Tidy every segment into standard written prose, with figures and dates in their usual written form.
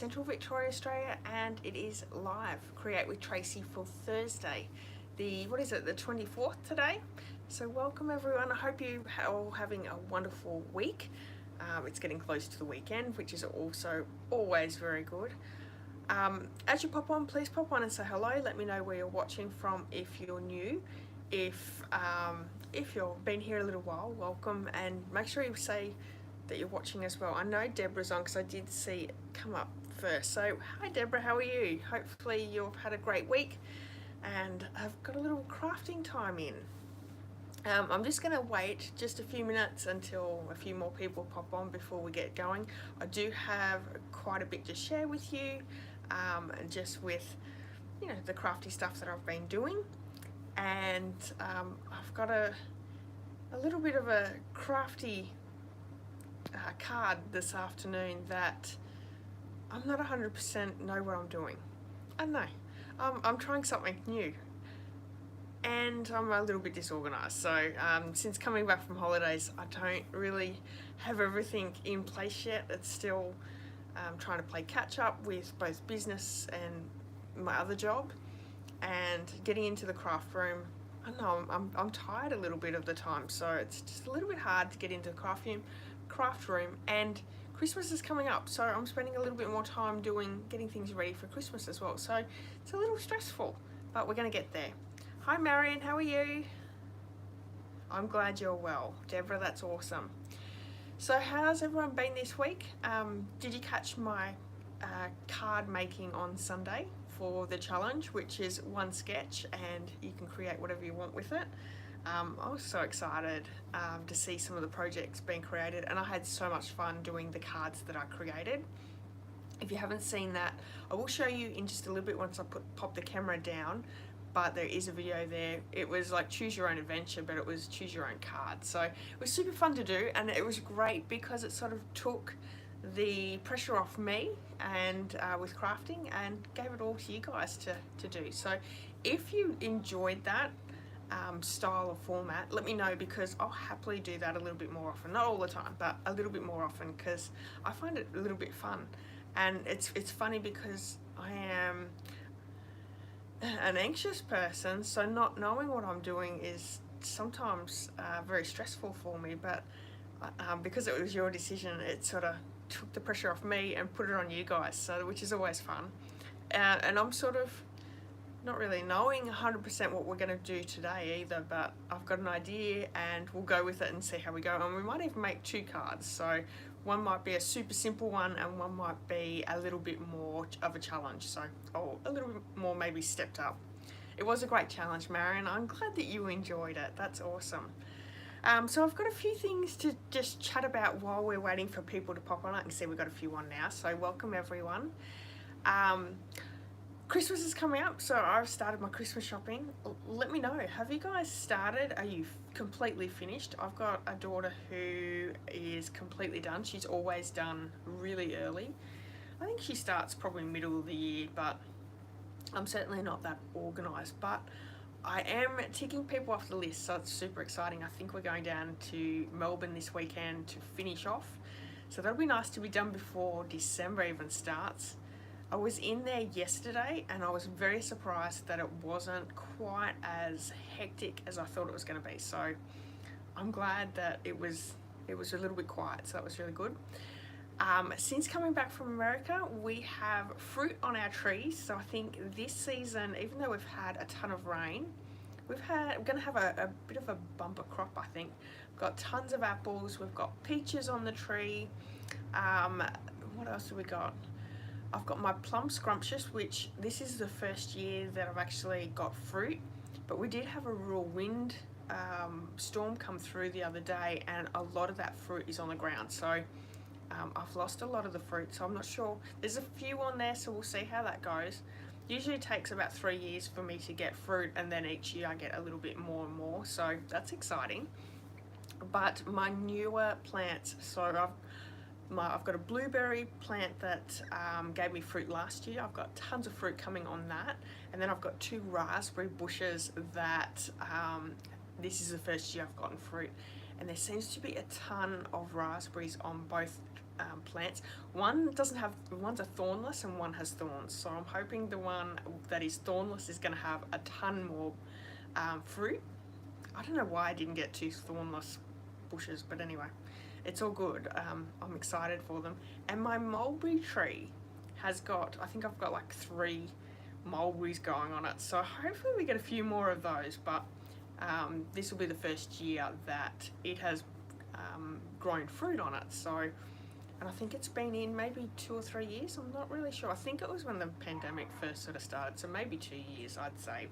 Central Victoria, Australia, and it is live. Create with Tracy for Thursday, the 24th today. So welcome everyone. I hope you are all having a wonderful week. It's getting close to the weekend, which is also always very good. As you pop on, please pop on and say hello. Let me know where you're watching from if you're new. If you've been here a little while, welcome, and make sure you say that you're watching as well. I know Deborah's on because I did see it come up first. So hi Deborah, how are you? Hopefully you've had a great week, and I've got a little crafting time in. I'm just going to wait just a few minutes until a few more people pop on before we get going. I do have quite a bit to share with you, and just with the crafty stuff that I've been doing, and I've got a little bit of a crafty card this afternoon that I'm not 100% know what I'm doing. I don't know. I'm trying something new, and I'm a little bit disorganized. So since coming back from holidays, I don't really have everything in place yet. It's still trying to play catch up with both business and my other job, and getting into the craft room. I know I'm tired a little bit of the time, so it's just a little bit hard to get into the craft room, and Christmas is coming up, so I'm spending a little bit more time getting things ready for Christmas as well. So it's a little stressful, but we're going to get there. Hi Marion, how are you? I'm glad you're well. Deborah, that's awesome. So how's everyone been this week? Did you catch my card making on Sunday for the challenge, which is one sketch and you can create whatever you want with it? I was so excited to see some of the projects being created, and I had so much fun doing the cards that I created. If you haven't seen that, I will show you in just a little bit once I pop the camera down, but there is a video there. It was like choose your own adventure, but it was choose your own card. So it was super fun to do, and it was great because it sort of took the pressure off me and with crafting, and gave it all to you guys to do. So if you enjoyed that style of format, let me know, because I'll happily do that a little bit more often. Not all the time, but a little bit more often, because I find it a little bit fun. And it's funny because I am an anxious person, so not knowing what I'm doing is sometimes very stressful for me, but because it was your decision, it sort of took the pressure off me and put it on you guys, so which is always fun. And I'm sort of not really knowing 100% what we're going to do today either, but I've got an idea and we'll go with it and see how we go. And we might even make two cards, so one might be a super simple one and one might be a little bit more of a challenge, so a little bit more maybe stepped up. It was a great challenge, Marion. I'm glad that you enjoyed it. That's awesome. So I've got a few things to just chat about while we're waiting for people to pop on. I can see we've got a few on now, so welcome everyone. Christmas is coming up, so I've started my Christmas shopping. Let me know, have you guys started? Are you completely finished? I've got a daughter who is completely done. She's always done really early. I think she starts probably middle of the year, but I'm certainly not that organised. But I am ticking people off the list, so it's super exciting. I think we're going down to Melbourne this weekend to finish off, so that'll be nice to be done before December even starts. I was in there yesterday and I was very surprised that it wasn't quite as hectic as I thought it was going to be. So I'm glad that it was a little bit quiet, so that was really good. Since coming back from America, we have fruit on our trees. So I think this season, even though we've had a ton of rain, we're going to have a bit of a bumper crop, I think. We've got tons of apples, we've got peaches on the tree. What else have we got? I've got my plum scrumptious, which this is the first year that I've actually got fruit, but we did have a real wind storm come through the other day, and a lot of that fruit is on the ground. So I've lost a lot of the fruit, so I'm not sure. There's a few on there, so we'll see how that goes. Usually it takes about 3 years for me to get fruit, and then each year I get a little bit more and more, so that's exciting. But my newer plants, so I've got a blueberry plant that gave me fruit last year. I've got tons of fruit coming on that, and then I've got 2 raspberry bushes that this is the first year I've gotten fruit, and there seems to be a ton of raspberries on both plants. One's a thornless and one has thorns. So I'm hoping the one that is thornless is going to have a ton more fruit. I don't know why I didn't get 2 thornless bushes, but anyway, it's all good. I'm excited for them. And my mulberry tree has got, I think I've got like 3 mulberries going on it. So hopefully we get a few more of those, but this will be the first year that it has grown fruit on it. So, and I think it's been in maybe 2 or 3 years. I'm not really sure. I think it was when the pandemic first sort of started. So maybe 2 years, I'd say.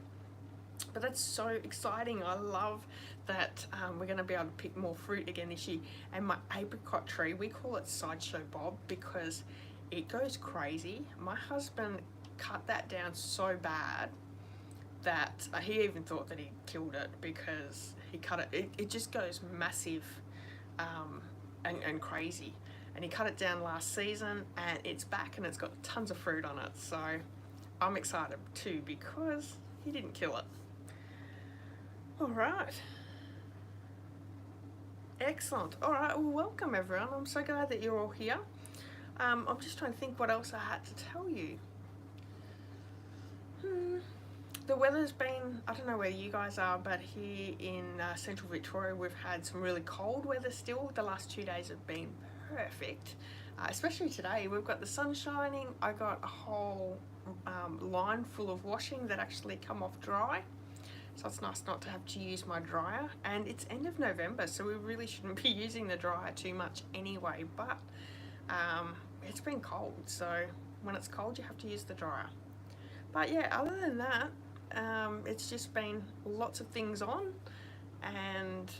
But that's so exciting. I love that we're going to be able to pick more fruit again this year. And my apricot tree, we call it Sideshow Bob because it goes crazy. My husband cut that down so bad that he even thought that he killed it because he cut it. It just goes massive and crazy. And he cut it down last season and it's back and it's got tons of fruit on it. So I'm excited too because he didn't kill it. All right. Excellent. All right, well, welcome everyone. I'm so glad that you're all here. I'm just trying to think what else I had to tell you. The weather's been, I don't know where you guys are, but here in central Victoria, we've had some really cold weather still. The last 2 days have been perfect, especially today. We've got the sun shining. I got a whole line full of washing that actually come off dry. So it's nice not to have to use my dryer, and it's end of November, so we really shouldn't be using the dryer too much anyway, but it's been cold, so when it's cold you have to use the dryer. But yeah, other than that, it's just been lots of things on, and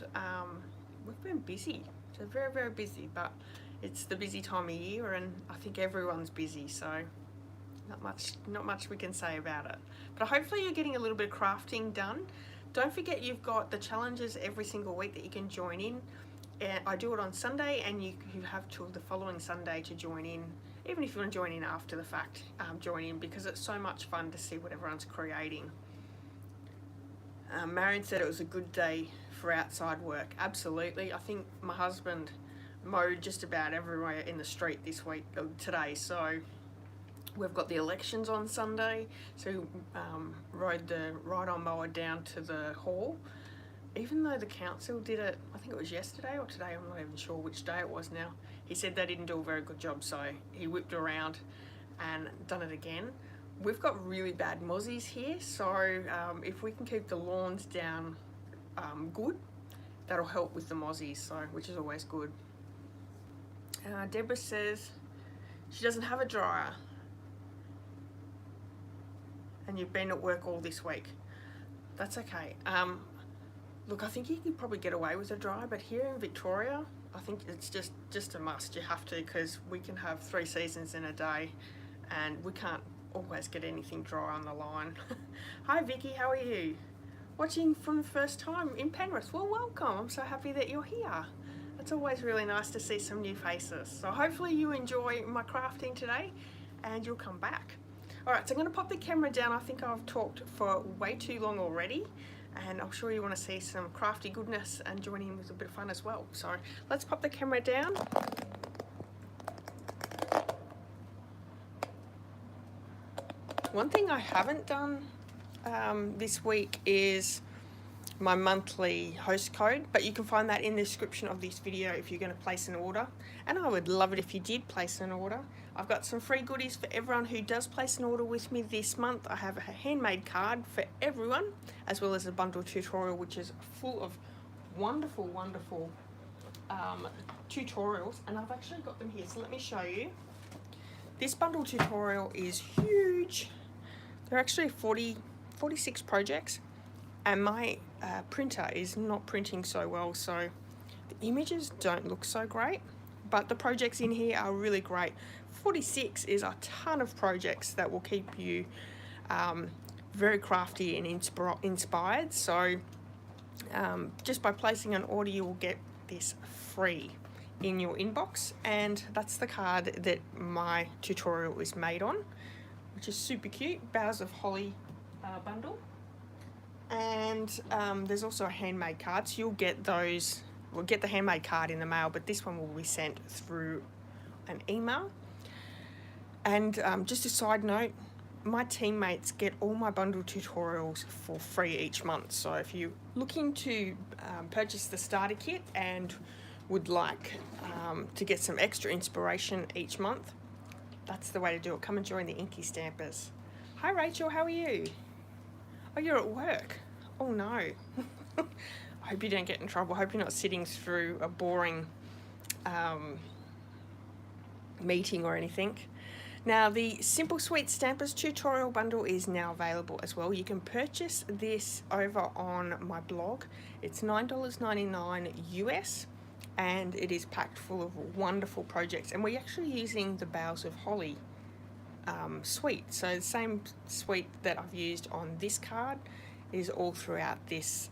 we've been busy, so very, very busy, but it's the busy time of year and I think everyone's busy, so not much we can say about it. But hopefully you're getting a little bit of crafting done. Don't forget you've got the challenges every single week that you can join in. I do it on Sunday and you have till the following Sunday to join in. Even if you want to join in after the fact, join in because it's so much fun to see what everyone's creating. Marion said it was a good day for outside work. Absolutely. I think my husband mowed just about everywhere in the street this week, today, so we've got the elections on Sunday, so rode the ride-on mower down to the hall. Even though the council did it, I think it was yesterday or today, I'm not even sure which day it was now. He said they didn't do a very good job, so he whipped around and done it again. We've got really bad mozzies here, so if we can keep the lawns down good, that'll help with the mozzies, so which is always good. Deborah says she doesn't have a dryer. And you've been at work all this week. That's okay. Look, I think you could probably get away with a dryer, but here in Victoria, I think it's just a must. You have to, because we can have 3 seasons in a day and we can't always get anything dry on the line. Hi Vicky, how are you? Watching from the first time in Penrith. Well, welcome. I'm so happy that you're here. It's always really nice to see some new faces. So hopefully you enjoy my crafting today and you'll come back. Alright, so I'm going to pop the camera down. I think I've talked for way too long already, and I'm sure you want to see some crafty goodness and join in with a bit of fun as well. So let's pop the camera down. One thing I haven't done this week is my monthly host code, but you can find that in the description of this video if you're going to place an order, and I would love it if you did place an order. I've got some free goodies for everyone who does place an order with me this month. I have a handmade card for everyone, as well as a bundle tutorial which is full of wonderful tutorials, and I've actually got them here, so let me show you. This bundle tutorial is huge. There are actually 46 projects, and my printer is not printing so well, so the images don't look so great, but the projects in here are really great. 46 is a ton of projects that will keep you very crafty and inspired. So just by placing an order, you will get this free in your inbox, and that's the card that my tutorial is made on, which is super cute. Boughs of Holly bundle. And there's also a handmade card, so you'll get those. We'll get the handmade card in the mail, but this one will be sent through an email. And just a side note, my teammates get all my bundle tutorials for free each month. So if you're looking to purchase the starter kit and would like to get some extra inspiration each month, that's the way to do it. Come and join the INKY Stampers. Hi Rachel, how are you? Oh, you're at work. Oh no. I hope you don't get in trouble. I hope you're not sitting through a boring meeting or anything. Now the Simple Sweet Stampers tutorial bundle is now available as well. You can purchase this over on my blog. It's $9.99 US and it is packed full of wonderful projects, and we're actually using the Boughs of Holly suite. So the same suite that I've used on this card is all throughout this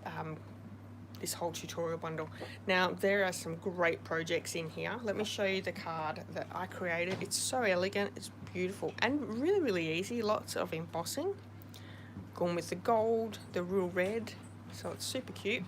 this whole tutorial bundle. Now there are some great projects in here. Let me show you the card that I created. It's so elegant, it's beautiful and really easy. Lots of embossing, gone with the gold, the real red, so it's super cute.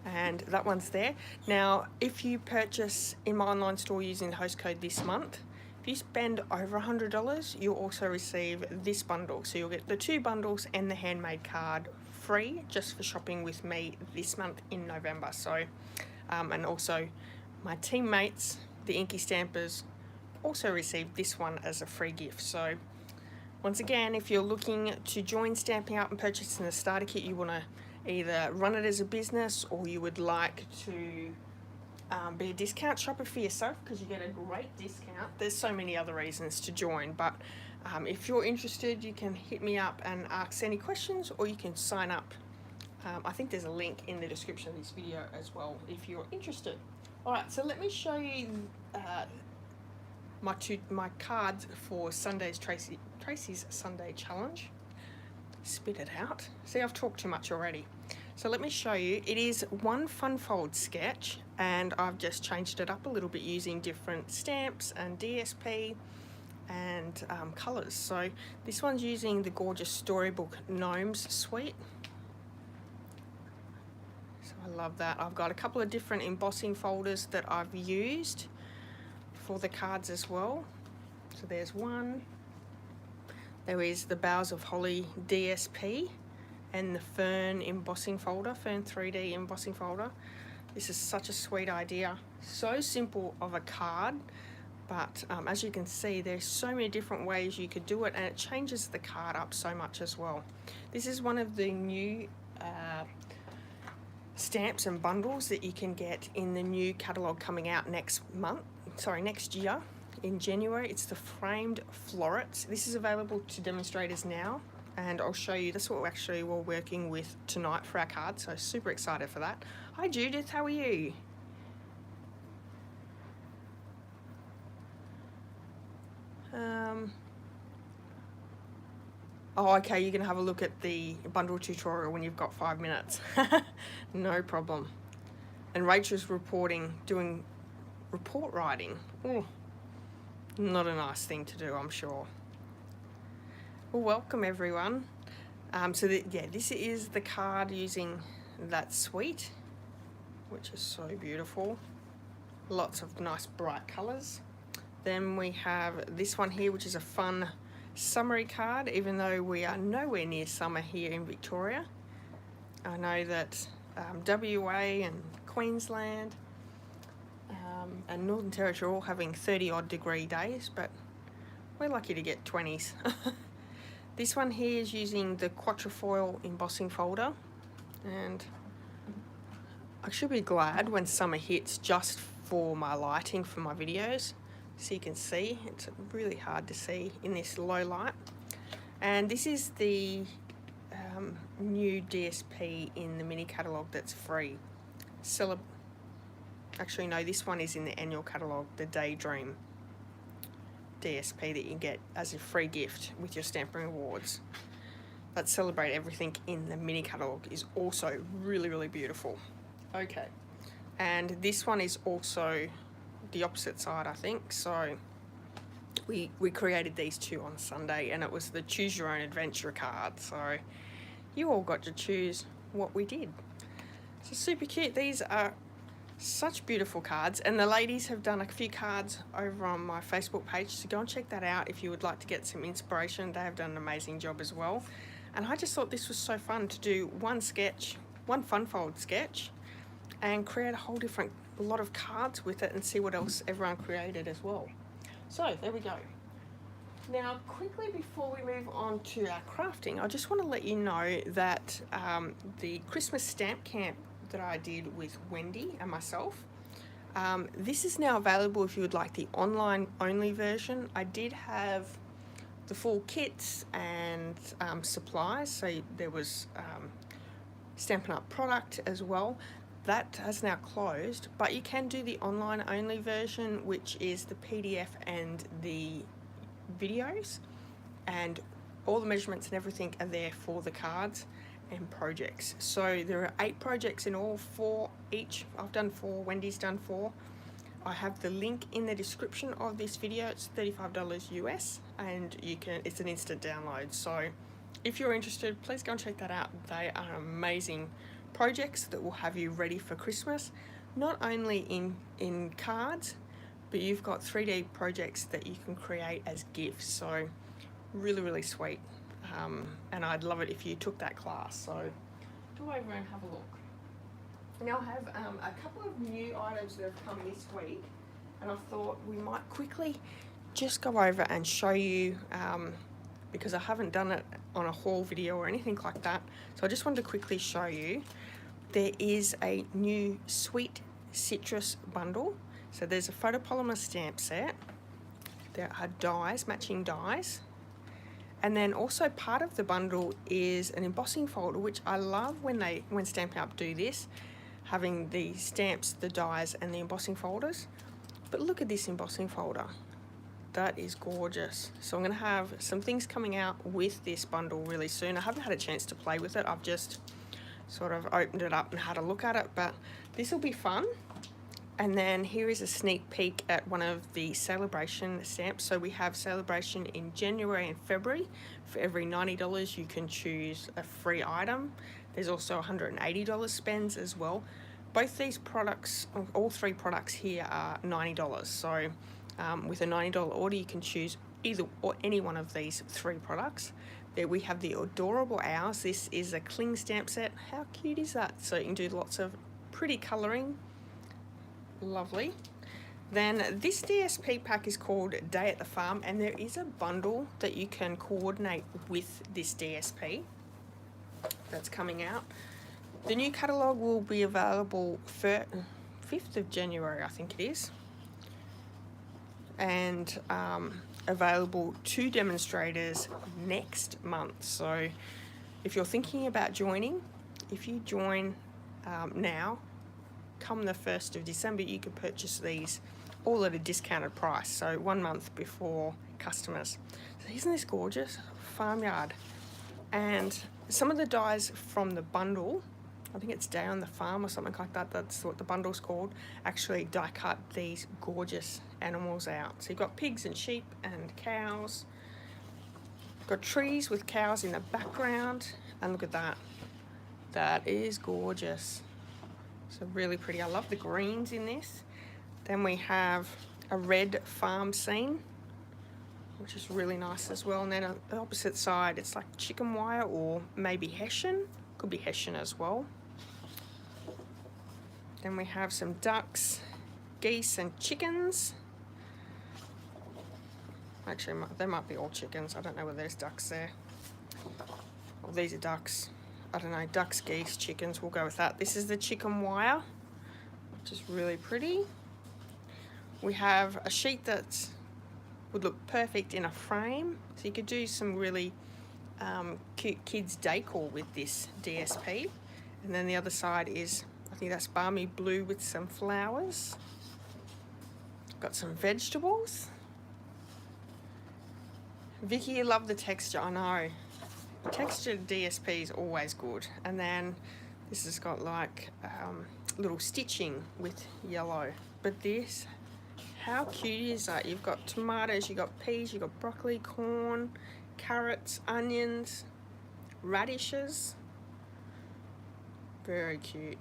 And that one's there. Now if you purchase in my online store using the host code this month, if you spend over $100, you'll also receive this bundle. So you'll get the 2 bundles and the handmade card free just for shopping with me this month in November. So and also my teammates, the INKY Stampers, also received this one as a free gift. So once again, if you're looking to join Stampin' Up and purchasing the starter kit, you want to either run it as a business or you would like to be a discount shopper for yourself because you get a great discount. There's so many other reasons to join, but if you're interested, you can hit me up and ask any questions, or you can sign up. I think there's a link in the description of this video as well if you're interested. Alright, so let me show you my cards for Sunday's Tracy's Sunday Challenge. Spit it out. See, I've talked too much already. So let me show you. It is one fun fold sketch, and I've just changed it up a little bit using different stamps and DSP and colours. So this one's using the gorgeous Storybook Gnomes suite. So I love that. I've got a couple of different embossing folders that I've used for the cards as well. So there's one. There is the Boughs of Holly DSP and the Fern embossing folder, Fern 3D embossing folder. This is such a sweet idea. So simple of a card, but as you can see, there's so many different ways you could do it, and it changes the card up so much as well. This is one of the new stamps and bundles that you can get in the new catalogue coming out next year in January. It's the framed florets. This is available to demonstrators now, and I'll show you. That's what we're working with tonight for our cards, so super excited for that. Hi Judith, how are you? Oh, okay, you can have a look at the bundle tutorial when you've got 5 minutes. No problem. And Rachel's doing report writing. Ooh, not a nice thing to do, I'm sure. Well, welcome everyone. This is the card using that suite, which is so beautiful. Lots of nice bright colours. Then we have this one here, which is a fun summery card, even though we are nowhere near summer here in Victoria. I know that WA and Queensland and Northern Territory are all having 30-odd degree days, but we're lucky to get 20s. This one here is using the Quatrefoil embossing folder, and I should be glad when summer hits just for my lighting for my videos. So you can see, it's really hard to see in this low light. And this is the new DSP in the mini catalogue that's free. Actually no, this one is in the annual catalogue, the Daydream DSP that you can get as a free gift with your Stampin' Rewards. That Celebrate Everything in the mini catalogue is also really beautiful. Okay, and this one is also the opposite side, I think. So we created these two on Sunday, and it was the Choose Your Own Adventure card, so you all got to choose what we did. So super cute. These are Such beautiful cards, and the ladies have done a few cards over on my Facebook page, so go and check that out if you would like to get some inspiration. They have done an amazing job as well, and I just thought this was so fun to do one sketch, one fun fold sketch, and create a whole different lot of cards with it and see what else everyone created as well. So there we go. Now quickly before we move on to our crafting, I just want to let you know that the Christmas stamp camp that I did with Wendy and myself, this is now available if you would like the online only version. I did have the full kits and supplies, so there was Stampin' Up product as well. That has now closed, but you can do the online only version, which is the PDF and the videos, and all the measurements and everything are there for the cards and projects. So there are 8 projects in all, 4 each. I've done 4, Wendy's done 4. I have the link in the description of this video. It's $35 US, and it's an instant download. So if you're interested, please go and check that out. They are amazing projects that will have you ready for Christmas, not only in cards, but you've got 3D projects that you can create as gifts. So really sweet. And I'd love it if you took that class. So go over and have a look. Now I have a couple of new items that have come this week, and I thought we might quickly just go over and show you, because I haven't done it on a haul video or anything like that. So I just wanted to quickly show you. There is a new sweet citrus bundle. So there's a photopolymer stamp set. There are dies, matching dies. And then also part of the bundle is an embossing folder, which I love when Stampin' Up do this, having the stamps, the dies, and the embossing folders. But look at this embossing folder. That is gorgeous. So I'm going to have some things coming out with this bundle really soon. I haven't had a chance to play with it. I've just sort of opened it up and had a look at it, but this will be fun. And then here is a sneak peek at one of the celebration stamps. So we have celebration in January and February. For every $90 you can choose a free item. There's also $180 spends as well. Both these products, all 3 products here, are $90. So with a $90 order you can choose either or any one of these 3 products. There we have the adorable owls. This is a cling stamp set. How cute is that? So you can do lots of pretty colouring. Lovely. Then this DSP pack is called Day at the Farm, and there is a bundle that you can coordinate with this DSP that's coming out. The new catalogue will be available for 5th of January, I think it is, and available to demonstrators next month. So if you're thinking about joining, if you join now, come the 1st of December, you can purchase these all at a discounted price, so 1 month before customers. So isn't this gorgeous? Farmyard. And some of the dies from the bundle, I think it's Day on the Farm or something like that, that's what the bundle's called, actually die cut these gorgeous animals out. So you've got pigs and sheep and cows, got trees with cows in the background, and look at that. That is gorgeous. So really pretty. I love the greens in this. Then we have a red farm scene, which is really nice as well. And then on the opposite side, it's like chicken wire or maybe Hessian. Could be Hessian as well. Then we have some ducks, geese and chickens. Actually, they might be all chickens. I don't know whether there's ducks there. Well, these are ducks. I don't know, ducks, geese, chickens, we'll go with that. This is the chicken wire, which is really pretty. We have a sheet that would look perfect in a frame. So you could do some really cute kids decor with this DSP. And then the other side is, I think that's balmy blue with some flowers. Got some vegetables. Vicky, you love the texture, I know. Textured DSP is always good. And then this has got like little stitching with yellow. But this, how cute is that? You've got tomatoes, you've got peas, you've got broccoli, corn, carrots, onions, radishes. Very cute.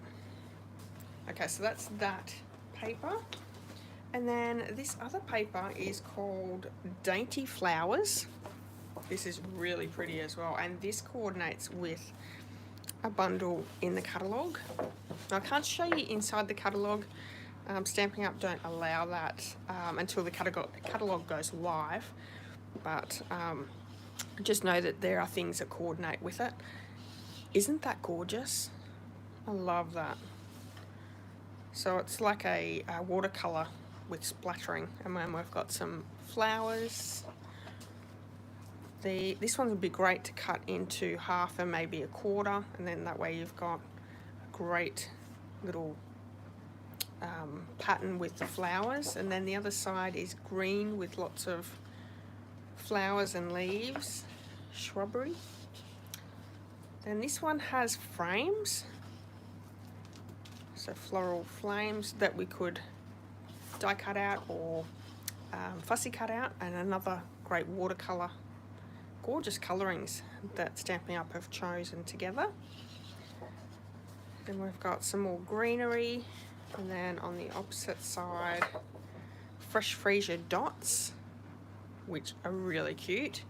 Okay, so that's that paper. And then this other paper is called Dainty Flowers. This is really pretty as well, and this coordinates with a bundle in the catalogue. Now, I can't show you inside the catalogue. Stampin' Up don't allow that until the catalogue goes live, but just know that there are things that coordinate with it. Isn't that gorgeous? I love that. So it's like a watercolour with splattering, and then we've got some flowers. This one would be great to cut into half and maybe a quarter, and then that way you've got a great little pattern with the flowers. And then the other side is green with lots of flowers and leaves, shrubbery. Then this one has frames, so floral flames that we could die cut out or fussy cut out, and another great watercolour, gorgeous colourings that Stampin' Up have chosen together. Then we've got some more greenery, and then on the opposite side, fresh freesia dots, which are really cute.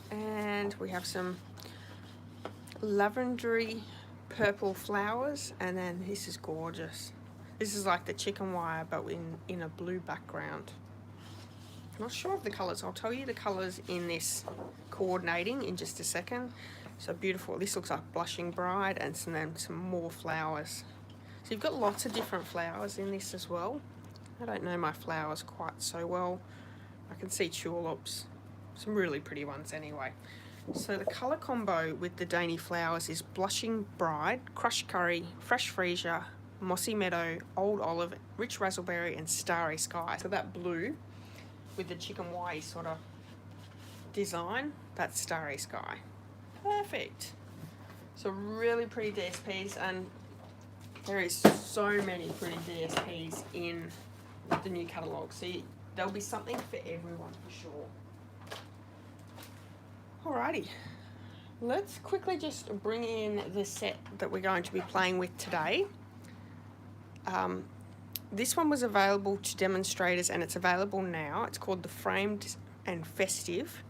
And we have some lavendery purple flowers, and then this is gorgeous. This is like the chicken wire but in a blue background. Not sure of the colours. I'll tell you the colours in this coordinating in just a second. So beautiful. This looks like Blushing Bride, and then some more flowers. So you've got lots of different flowers in this as well. I don't know my flowers quite so well. I can see tulips, some really pretty ones anyway. So the colour combo with the Dainty Flowers is Blushing Bride, Crushed Curry, Fresh Freesia, Mossy Meadow, Old Olive, Rich Razzleberry, and Starry Sky. So that blue with the chicken wire sort of design, that's Starry Sky. Perfect. So really pretty DSPs, and there is so many pretty DSPs in the new catalogue. So there'll be something for everyone for sure. Alrighty, let's quickly just bring in the set that we're going to be playing with today. This one was available to demonstrators, and it's available now. It's called the Framed and Festive.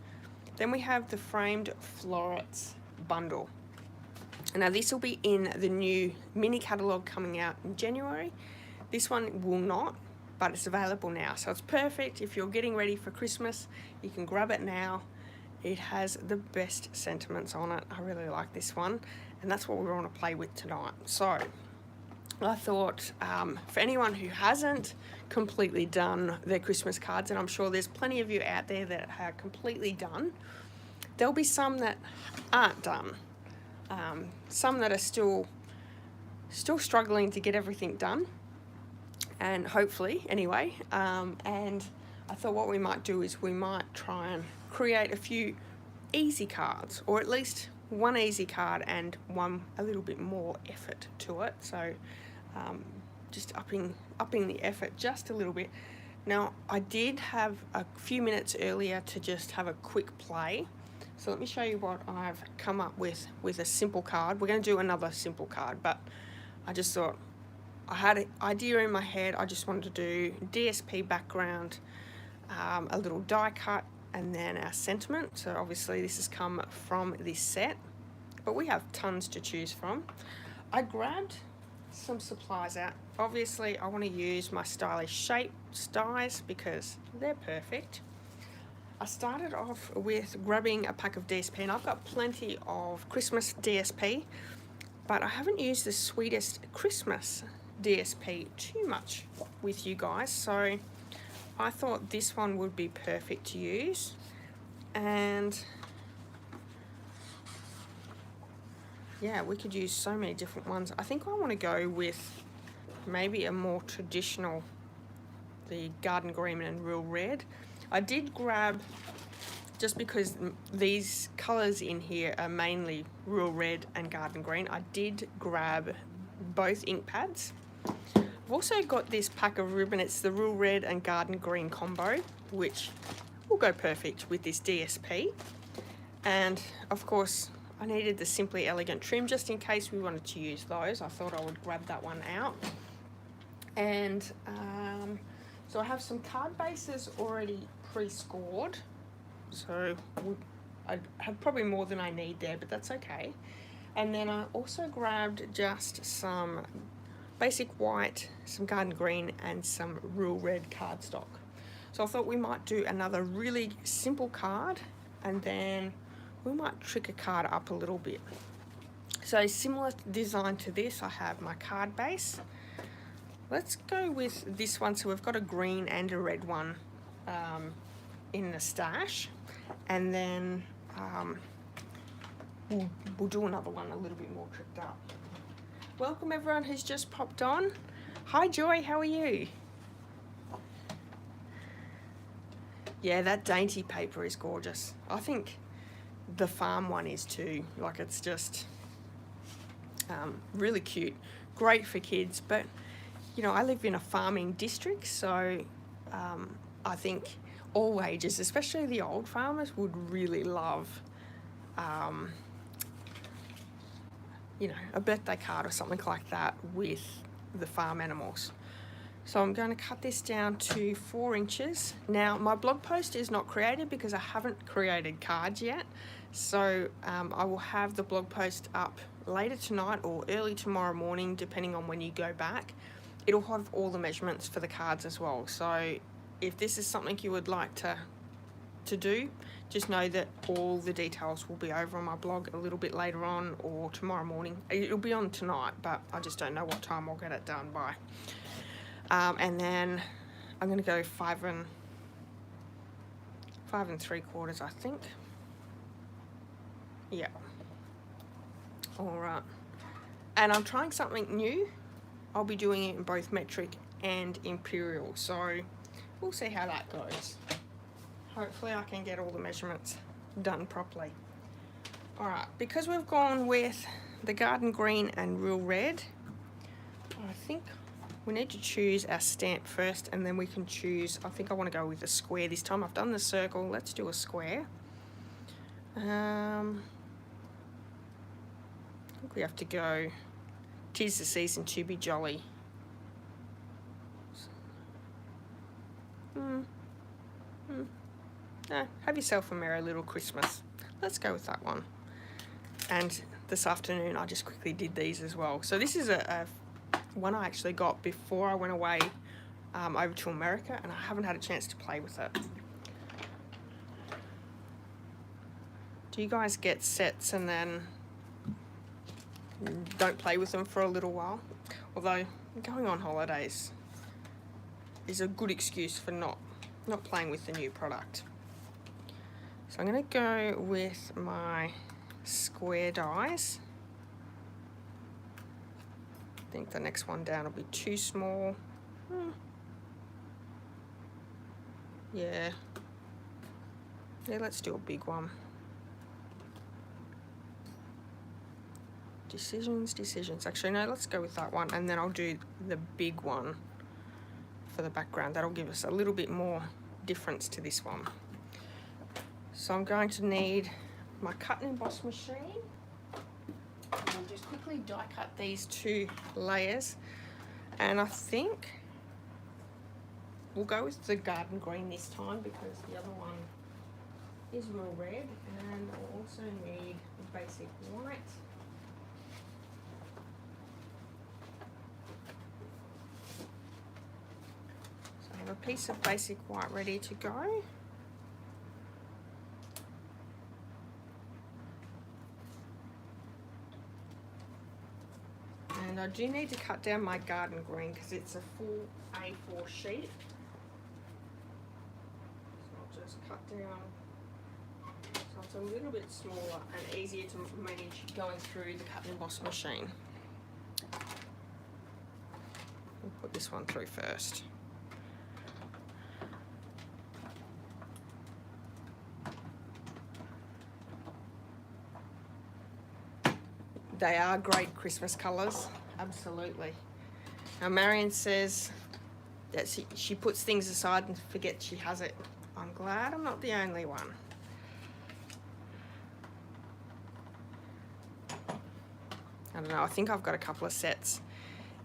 Then we have the Framed Florets bundle. Now this will be in the new mini catalogue coming out in January. This one will not, but it's available now. So it's perfect if you're getting ready for Christmas. You can grab it now. It has the best sentiments on it. I really like this one, and that's what we want to play with tonight. So I thought for anyone who hasn't completely done their Christmas cards, and I'm sure there's plenty of you out there that are completely done, there'll be some that aren't done. Some that are still struggling to get everything done, and hopefully anyway. And I thought what we might do is we might try and create a few easy cards, or at least one easy card and one a little bit more effort to it. So just upping the effort just a little bit. Now I did have a few minutes earlier to just have a quick play. So let me show you what I've come up with a simple card. We're going to do another simple card, but I just thought I had an idea in my head. I just wanted to do DSP background, a little die cut, and then our sentiment. So obviously this has come from this set, but we have tons to choose from. I grabbed some supplies out. Obviously I want to use my stylish shape dies because they're perfect. I started off with grabbing a pack of DSP, and I've got plenty of Christmas DSP, but I haven't used the Sweetest Christmas DSP too much with you guys, so I thought this one would be perfect to use. And yeah, we could use so many different ones. I think I want to go with maybe a more traditional, the Garden Green and Real Red. I did grab, just because these colours in here are mainly Real Red and Garden Green, I did grab both ink pads. I've also got this pack of ribbon. It's the Real Red and Garden Green combo, which will go perfect with this DSP. And of course, I needed the Simply Elegant trim just in case we wanted to use those. I thought I would grab that one out. And so I have some card bases already pre-scored. So I have probably more than I need there, but that's okay. And then I also grabbed just some basic white, some garden green, and some real red cardstock. So I thought we might do another really simple card, and then we might trick a card up a little bit. So similar design to this, I have my card base. Let's go with this one. So we've got a green and a red one in the stash, and then we'll do another one a little bit more tricked up. Welcome everyone who's just popped on. Hi Joy, how are you? Yeah, that dainty paper is gorgeous. I think the farm one is too. Like, it's just really cute. Great for kids, but you know, I live in a farming district, so I think all ages, especially the old farmers, would really love you know, a birthday card or something like that with the farm animals. So I'm going to cut this down to 4 inches. Now my blog post is not created because I haven't created cards yet. So I will have the blog post up later tonight or early tomorrow morning, depending on when you go back. It'll have all the measurements for the cards as well. So if this is something you would like to do, just know that all the details will be over on my blog a little bit later on or tomorrow morning. It'll be on tonight, but I just don't know what time I'll get it done by. And then I'm going to go 5 3/4, I think. Yeah. All right. And I'm trying something new. I'll be doing it in both metric and imperial, so we'll see how that goes. Hopefully I can get all the measurements done properly. All right, because we've gone with the garden green and real red, I think we need to choose our stamp first, and then we can choose, I think I want to go with a square this time. I've done the circle, let's do a square. I think we have to go, 'tis the season to be jolly. No, have yourself a merry little Christmas. Let's go with that one. And this afternoon I just quickly did these as well. So this is a one I actually got before I went away over to America, and I haven't had a chance to play with it. Do you guys get sets and then don't play with them for a little while? Although going on holidays is a good excuse for not playing with the new product. So I'm going to go with my square dies. I think the next one down will be too small. Yeah, let's do a big one. Decisions. Actually, no, let's go with that one, and then I'll do the big one for the background. That'll give us a little bit more difference to this one. So I'm going to need my cut and emboss machine. We'll just quickly die cut these 2 layers, and I think we'll go with the garden green this time because the other one is real red, and I'll also need the basic white. So I have a piece of basic white ready to go. And I do need to cut down my garden green because it's a full A4 sheet. So I'll just cut down so it's a little bit smaller and easier to manage going through the cut and emboss machine. We'll put this one through first. They are great Christmas colours, absolutely. Now Marion says that she puts things aside and forgets she has it. I'm glad I'm not the only one. don't know, I think I've got a couple of sets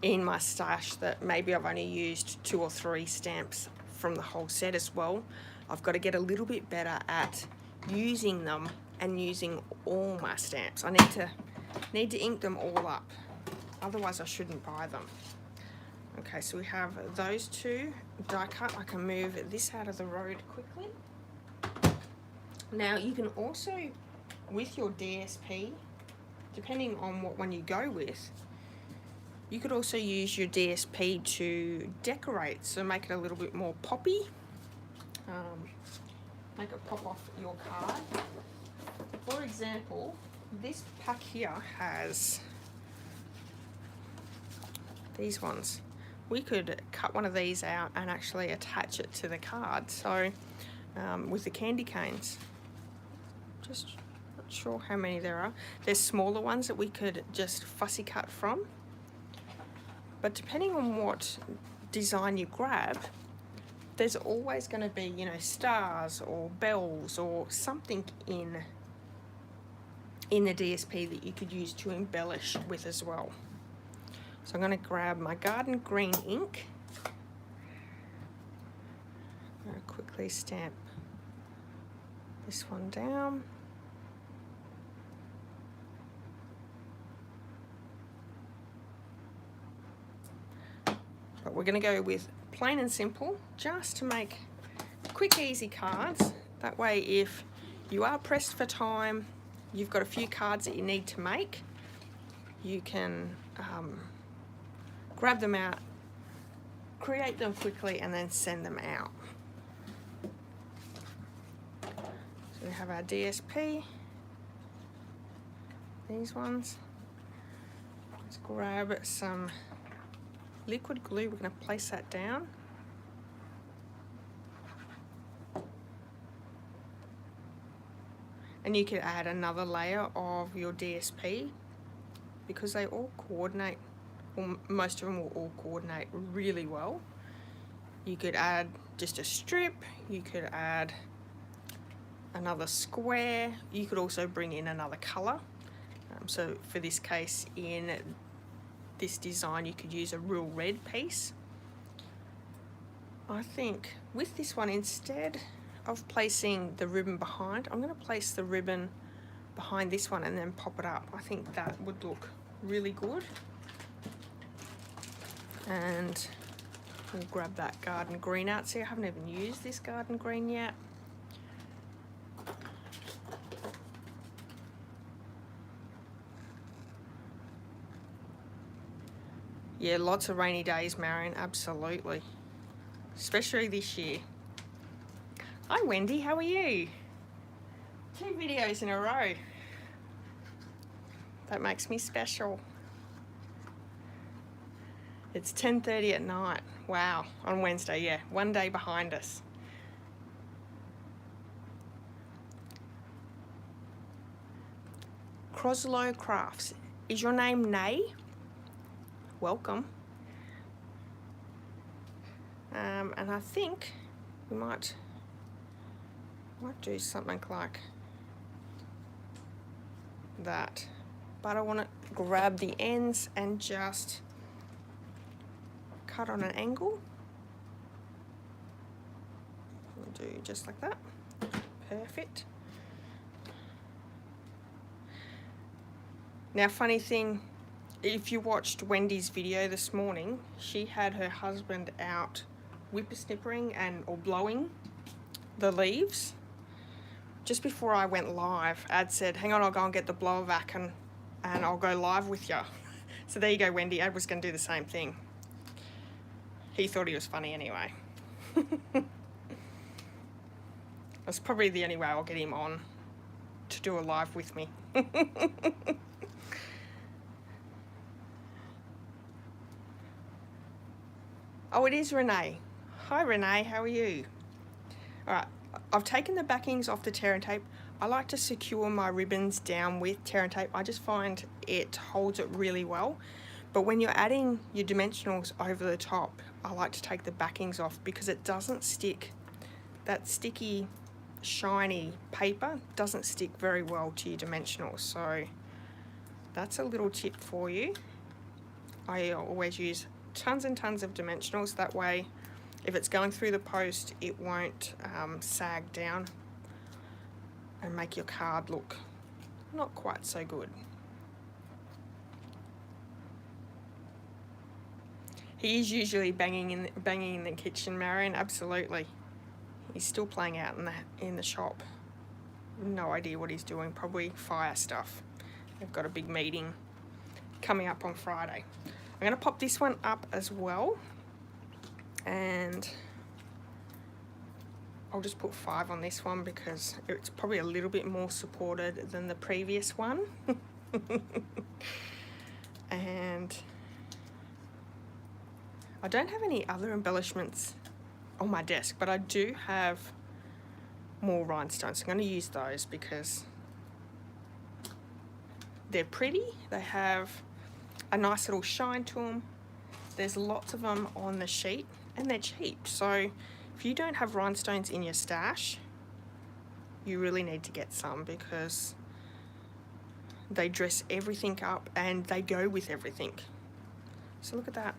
in my stash that maybe I've only used 2 or 3 stamps from the whole set as well. I've got to get a little bit better at using them and using all my stamps. I need to ink them all up, otherwise I shouldn't buy them. Okay, so we have those 2 die cut. I can move this out of the road quickly. Now you can also, with your DSP, depending on what one you go with, you could also use your DSP to decorate, so make it a little bit more poppy. Make it pop off your card. For example, this pack here has these ones. We could cut one of these out and actually attach it to the card. So with the candy canes, just not sure how many there are. There's smaller ones that we could just fussy cut from. But depending on what design you grab, there's always going to be, you know, stars or bells or something in the DSP that you could use to embellish with as well. So I'm going to grab my garden green ink. I'm going to quickly stamp this one down. But we're going to go with plain and simple, just to make quick, easy cards. That way, if you are pressed for time, you've got a few cards that you need to make, you can grab them out, create them quickly, and then send them out. So we have our DSP, these ones. Let's grab some liquid glue. We're going to place that down. And you could add another layer of your DSP because they all coordinate, or most of them will all coordinate really well. You could add just a strip, you could add another square, you could also bring in another color. So for this case, in this design, you could use a real red piece. I think with this one, instead of placing the ribbon behind, I'm going to place the ribbon behind this one and then pop it up. I think that would look really good. And we'll grab that garden green out. See, I haven't even used this garden green yet. Yeah, lots of rainy days, Marion, absolutely. Especially this year. Hi Wendy, how are you? 2 videos in a row. That makes me special. It's 10:30 at night. Wow, on Wednesday, yeah. 1 day behind us. Croslow Crafts. Is your name Nay? Welcome. And I think we might do something like that. But I want to grab the ends and just cut on an angle. We'll do just like that. Perfect. Now, funny thing, if you watched Wendy's video this morning, she had her husband out whippersnippering or blowing the leaves. Just before I went live, Ad said, hang on, I'll go and get the blower vac and I'll go live with you. So there you go, Wendy. Ad was going to do the same thing. He thought he was funny anyway. That's probably the only way I'll get him on to do a live with me. Oh, it is Renee. Hi Renee, how are you? Alright, I've taken the backings off the tear and tape. I like to secure my ribbons down with tear and tape. I just find it holds it really well. But when you're adding your dimensionals over the top, I like to take the backings off because it doesn't stick. That sticky, shiny paper doesn't stick very well to your dimensionals. So that's a little tip for you. I always use tons and tons of dimensionals. That way, if it's going through the post, it won't sag down and make your card look not quite so good. He is usually banging in the kitchen, Marion. Absolutely. He's still playing out in the shop. No idea what he's doing. Probably fire stuff. They've got a big meeting coming up on Friday. I'm going to pop this one up as well, and I'll just put 5 on this one because it's probably a little bit more supported than the previous one. And I don't have any other embellishments on my desk, but I do have more rhinestones. I'm going to use those because they're pretty. They have a nice little shine to them. There's lots of them on the sheet and they're cheap. So if you don't have rhinestones in your stash, you really need to get some because they dress everything up and they go with everything. So look at that.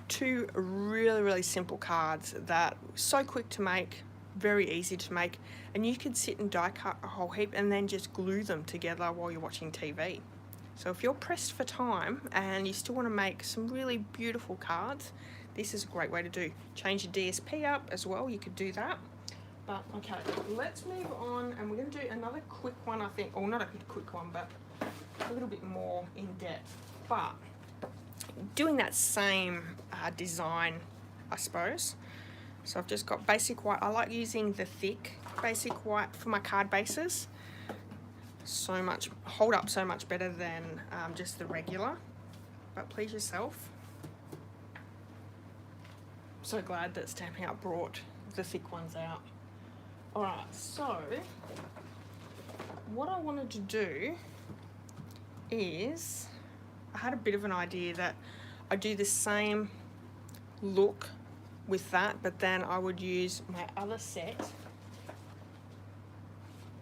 2 really simple cards that are so quick to make, very easy to make, and you could sit and die cut a whole heap and then just glue them together while you're watching TV. So if you're pressed for time and you still want to make some really beautiful cards, this is a great way to do. Change your DSP up as well, you could do that. But okay, let's move on, and we're going to do another quick one, I think, or not a quick one, but a little bit more in depth. But doing that same design, I suppose. So I've just got basic white. I like using the thick basic white for my card bases. So much, hold up so much better than just the regular. But please yourself. So glad that Stampin' Up brought the thick ones out. Alright, so what I wanted to do is, I had a bit of an idea that I do the same look with that, but then I would use my other set,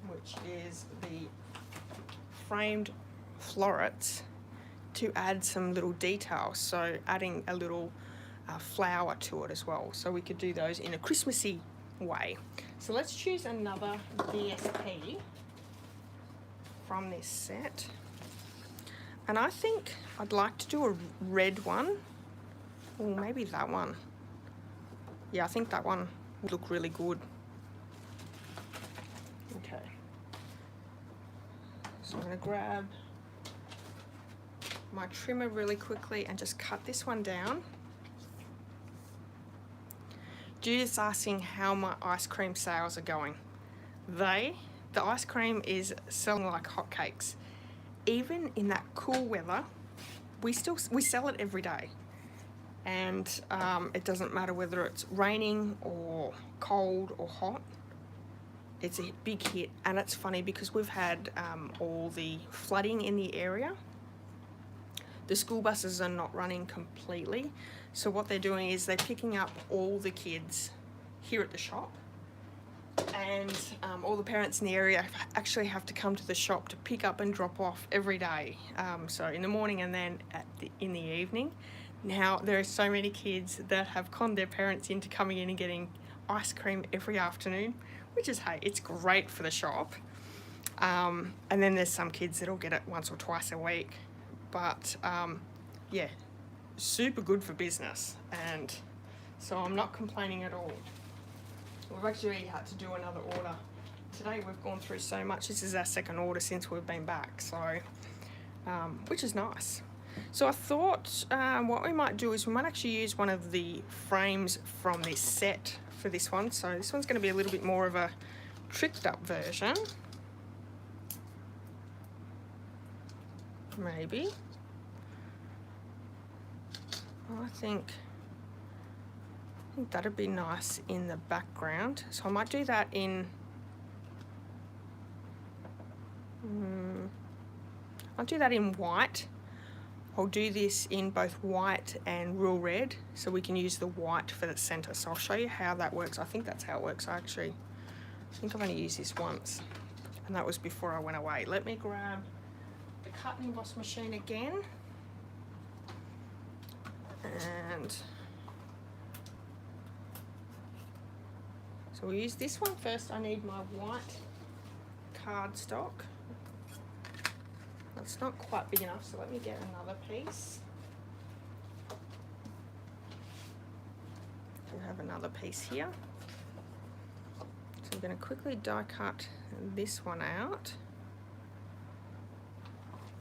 which is the framed florets, to add some little details. So adding a little flower to it as well. So we could do those in a Christmassy way. So let's choose another DSP from this set. And I think I'd like to do a red one, or maybe that one. Yeah, I think that one would look really good. Okay. So I'm going to grab my trimmer really quickly and just cut this one down. Judith's asking how my ice cream sales are going. The ice cream is selling like hotcakes. Even in that cool weather, we sell it every day. And it doesn't matter whether it's raining or cold or hot. It's a big hit, and it's funny because we've had all the flooding in the area. The school buses are not running completely, so what they're doing is they're picking up all the kids here at the shop, and all the parents in the area actually have to come to the shop to pick up and drop off every day. So in the morning and then in the evening. Now there are so many kids that have conned their parents into coming in and getting ice cream every afternoon, which is, hey, it's great for the shop. And then there's some kids that'll get it once or twice a week. But yeah, super good for business, and so I'm not complaining at all. We've actually had to do another order. Today we've gone through so much. This is our second order since we've been back, so which is nice. So I thought what we might do is we might actually use one of the frames from this set for this one. So this one's going to be a little bit more of a tricked up version. Maybe. I think that'd be nice in the background. So I might do that in... I'll do that in white. I'll do this in both white and real red, so we can use the white for the center. So I'll show you how that works. I think that's how it works. I think I've only used this once, and that was before I went away. Let me grab a cut and emboss machine again. And so we'll use this one first. I need my white cardstock. That's not quite big enough, so let me get another piece. We have another piece here. So I'm going to quickly die cut this one out.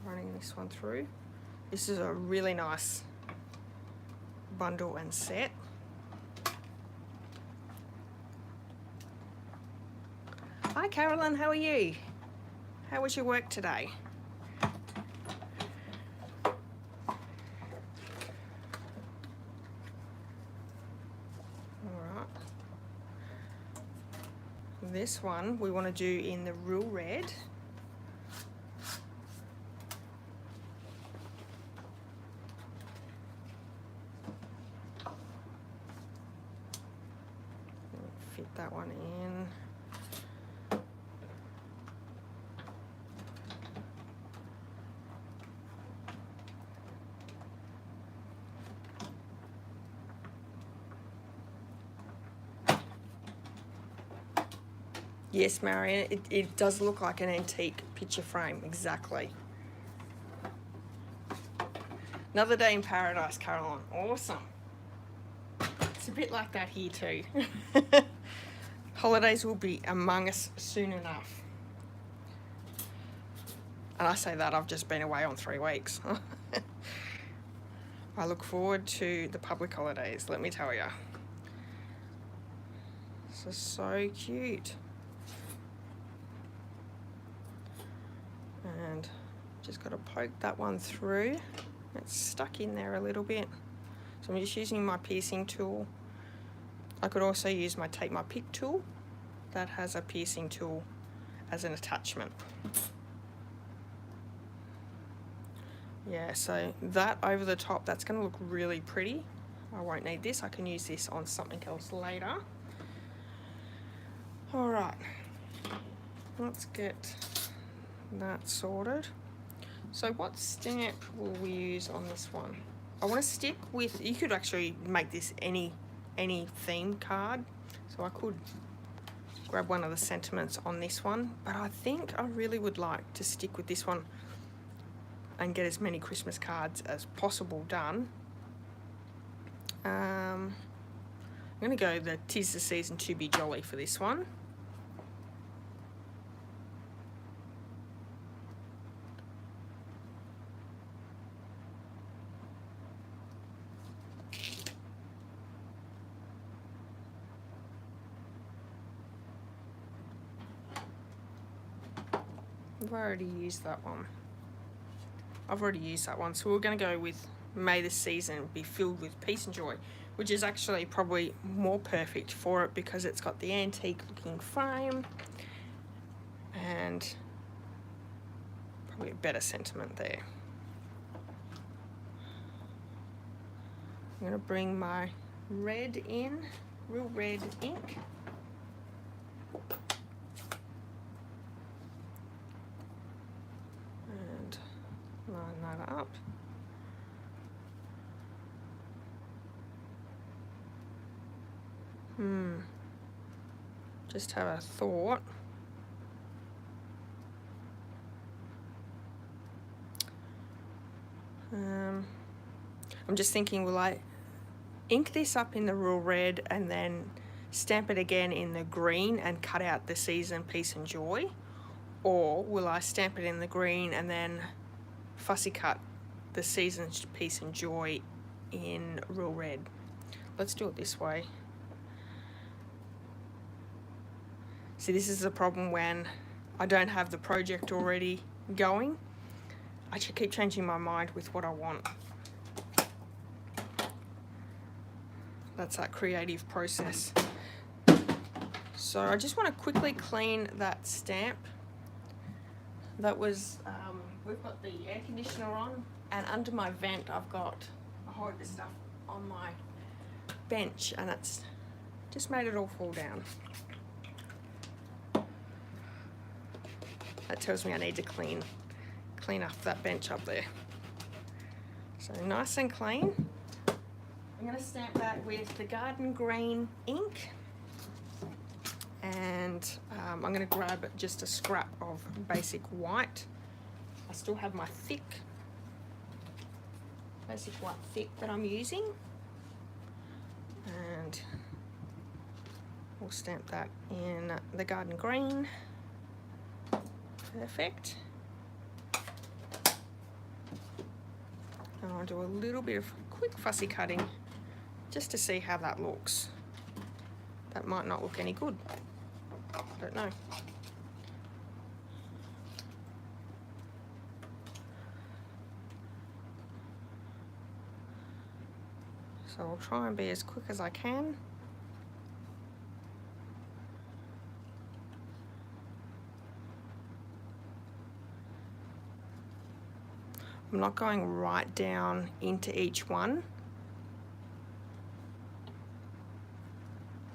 Running this one through. This is a really nice bundle and set. Hi Carolyn, how are you? How was your work today? Alright. This one we want to do in the real red. Fit that one in. Yes, Marion, it does look like an antique picture frame, exactly. Another day in paradise, Caroline. Awesome. It's a bit like that here too. Holidays will be among us soon enough. And I say that, I've just been away on 3 weeks. I look forward to the public holidays, let me tell you. This is so cute. And just got to poke that one through. It's stuck in there a little bit. So I'm just using my piercing tool. I could also use my Take My Pick tool. That has a piercing tool as an attachment. Yeah, so that over the top, that's going to look really pretty. I won't need this. I can use this on something else later. All right, let's get that sorted. So what stamp will we use on this one? I want to stick with, you could actually make this any theme card, so I could grab one of the sentiments on this one, but I think I really would like to stick with this one and get as many Christmas cards as possible done. I'm going to go the 'Tis the Season to Be Jolly for this one. I've already used that one. So we're going to go with May the Season Be Filled with Peace and Joy, which is actually probably more perfect for it because it's got the antique looking frame and probably a better sentiment there. I'm going to bring my red in, real red ink. Line that up. Just have a thought. I'm just thinking, will I ink this up in the real red and then stamp it again in the green and cut out the season, peace and joy? Or will I stamp it in the green and then fussy cut the season, peace and joy in real red? Let's do it this way. See, this is the problem when I don't have the project already going. I just keep changing my mind with what I want. That's that creative process. So I just want to quickly clean that stamp. That was, we've got the air conditioner on, and under my vent I've got a whole heap of stuff on my bench, and it's just made it all fall down. That tells me I need to clean clean up that bench up there. So nice and clean. I'm going to stamp that with the garden green ink, and I'm going to grab just a scrap of basic white. I still have my basic white thick that I'm using, and we'll stamp that in the garden green. Perfect. And I'll do a little bit of quick fussy cutting just to see how that looks. That might not look any good. I don't know. So I'll try and be as quick as I can. I'm not going right down into each one,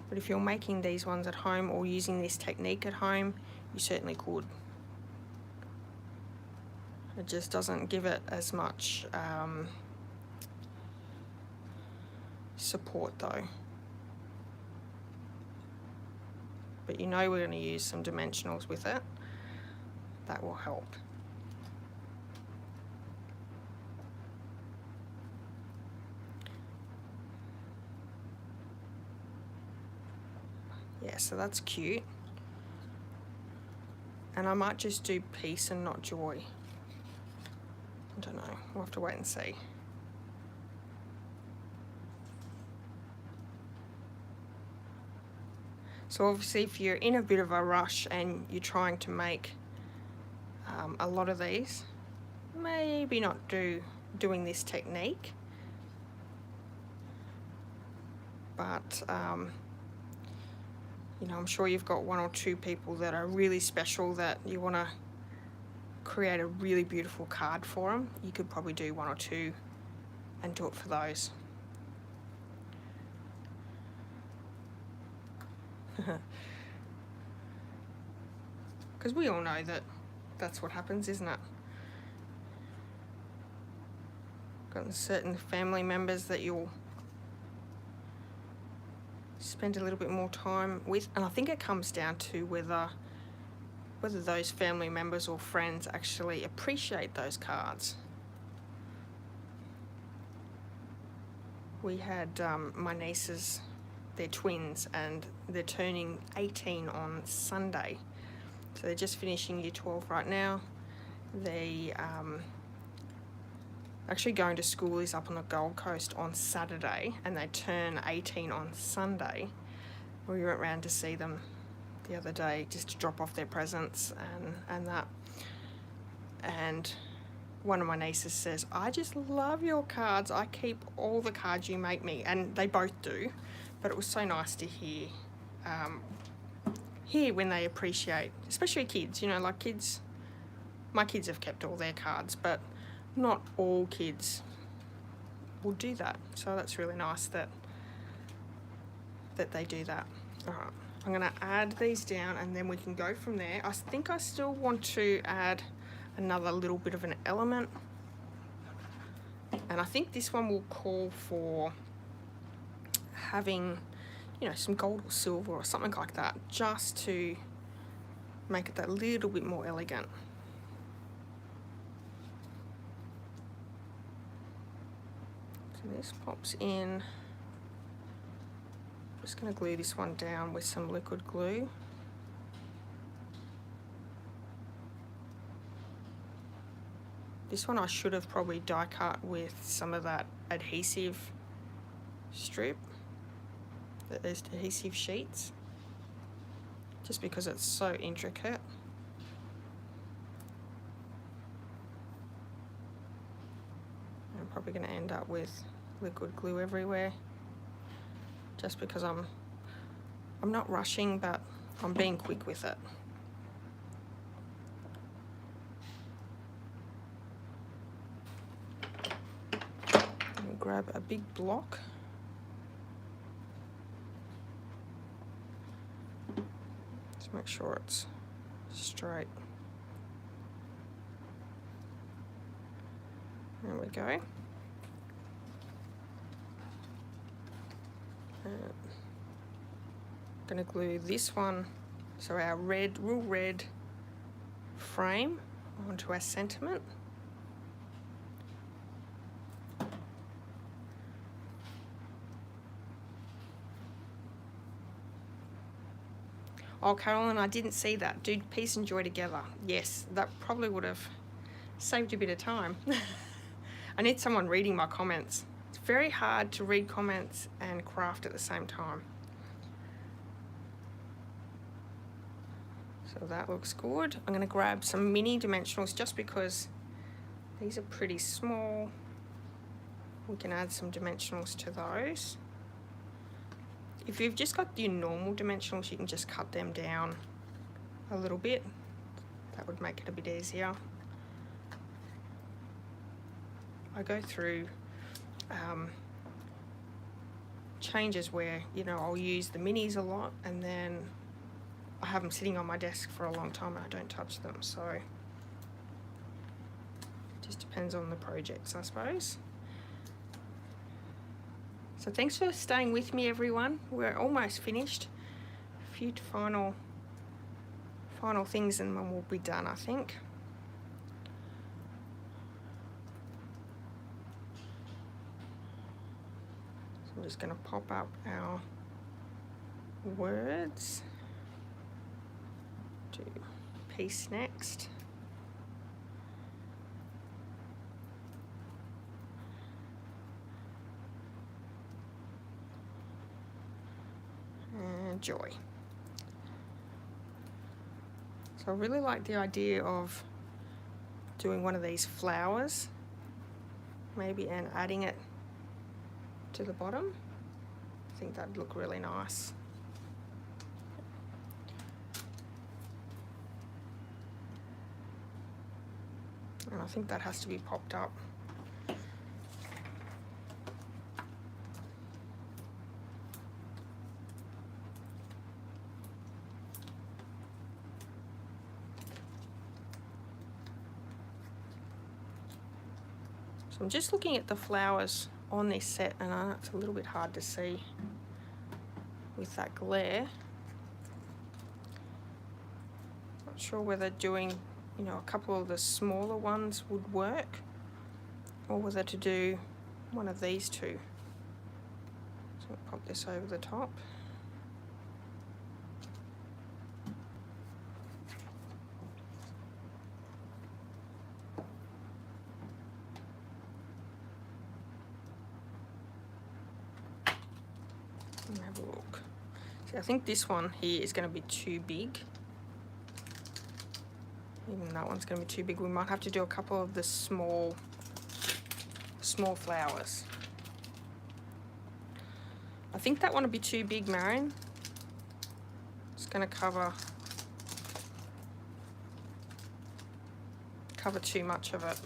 but if you're making these ones at home or using this technique at home, you certainly could. It just doesn't give it as much support though. But you know we're going to use some dimensionals with it. That will help. Yeah, so that's cute. And I might just do peace and not joy. I don't know, we'll have to wait and see. So obviously if you're in a bit of a rush and you're trying to make a lot of these, maybe not doing this technique. But you know, I'm sure you've got one or two people that are really special that you want to create a really beautiful card for them. You could probably do one or two and do it for those. Because we all know that that's what happens, isn't it? Got certain family members that you'll spend a little bit more time with, and I think it comes down to whether those family members or friends actually appreciate those cards. We had my nieces, they're twins, and they're turning 18 on Sunday. So they're just finishing year 12 right now. They actually going to school is up on the Gold Coast on Saturday, and they turn 18 on Sunday. We went round to see them the other day just to drop off their presents and that. And one of my nieces says, "I just love your cards. I keep all the cards you make me." And they both do, but it was so nice to hear when they appreciate, especially kids, you know, like kids. My kids have kept all their cards, but not all kids will do that. So that's really nice that they do that. All right, I'm going to add these down and then we can go from there. I think I still want to add another little bit of an element, and I think this one will call for having, you know, some gold or silver or something like that, just to make it that little bit more elegant. So this pops in. I'm just going to glue this one down with some liquid glue. This one I should have probably die cut with some of that adhesive strip, those adhesive sheets, just because it's so intricate. I'm probably going to end up with liquid glue everywhere, just because I'm not rushing, but I'm being quick with it. Grab a big block. Just make sure it's straight. There we go. Going to glue this one, so our red, real red frame onto our sentiment. Oh, Carolyn, I didn't see that. Do peace and joy together. Yes, that probably would have saved a bit of time. I need someone reading my comments. It's very hard to read comments and craft at the same time. So that looks good. I'm going to grab some mini dimensionals just because these are pretty small. We can add some dimensionals to those. If you've just got your normal dimensionals, you can just cut them down a little bit. That would make it a bit easier. I go through changes where, you know, I'll use the minis a lot and then I have them sitting on my desk for a long time and I don't touch them. So it just depends on the projects, I suppose. So thanks for staying with me, everyone. We're almost finished. A few final things and then we'll be done, I think. So I'm just going to pop up our words. Do peace next. And joy. So I really like the idea of doing one of these flowers, maybe, and adding it to the bottom. I think that'd look really nice. And I think that has to be popped up. So I'm just looking at the flowers on this set and it's a little bit hard to see with that glare. Not sure whether doing, you know, a couple of the smaller ones would work or whether to do one of these two. So I'll pop this over the top. And have a look. See, I think this one here is going to be too big. Even that one's going to be too big. We might have to do a couple of the small flowers. I think that one will be too big, Marion. It's going to cover too much of it.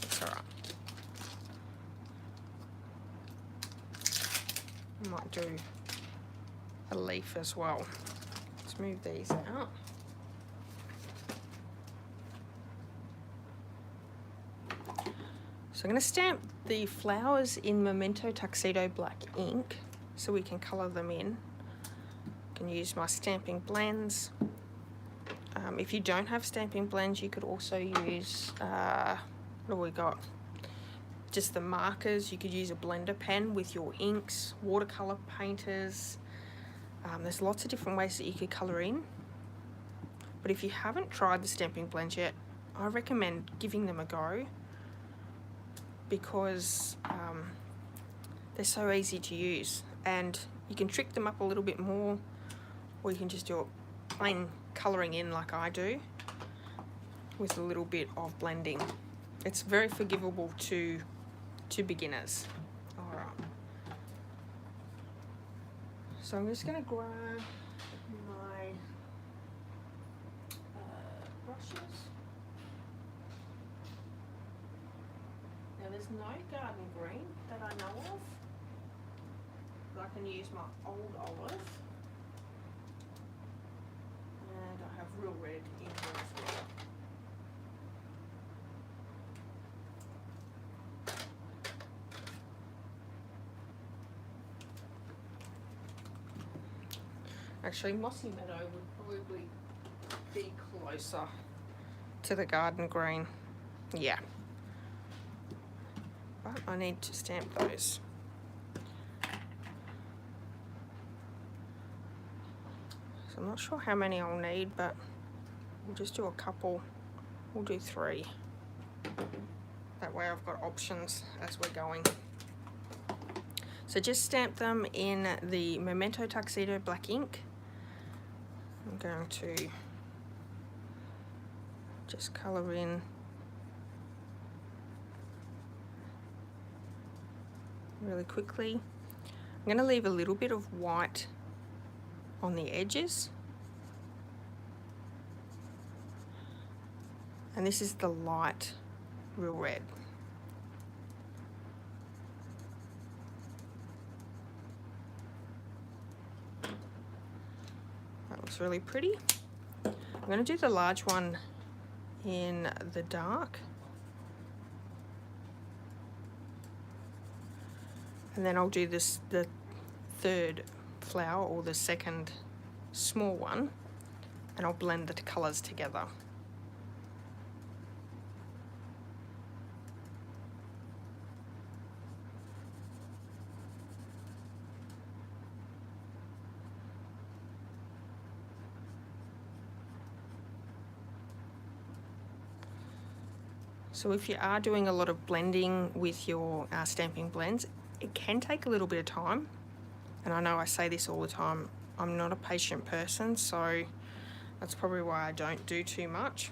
It's all right. I might do a leaf as well. Let's move these out. So I'm going to stamp the flowers in Memento Tuxedo black ink so we can colour them in. I can use my stamping blends. If you don't have stamping blends, you could also use, what have we got? Just the markers. You could use a blender pen with your inks, watercolour painters. There's lots of different ways that you could colour in. But if you haven't tried the stamping blends yet, I recommend giving them a go because they're so easy to use and you can trick them up a little bit more, or you can just do it plain colouring in like I do with a little bit of blending. It's very forgivable to beginners. All right. So I'm just going to grab my brushes. Now there's no garden green that I know of, but I can use my old olive. And I have real red in here as well. Actually, Mossy Meadow would probably be closer to the garden green. Yeah. But I need to stamp those. So I'm not sure how many I'll need, but we'll just do a couple. We'll do 3. That way I've got options as we're going. So just stamp them in the Memento Tuxedo black ink. I'm going to just colour in really quickly. I'm going to leave a little bit of white on the edges. And this is the light real red. That looks really pretty. I'm going to do the large one in the dark. And then I'll do this, the 3rd flower, or the 2nd small one, and I'll blend the colours together. So if you are doing a lot of blending with your stamping blends, it can take a little bit of time. And I know I say this all the time, I'm not a patient person, so that's probably why I don't do too much.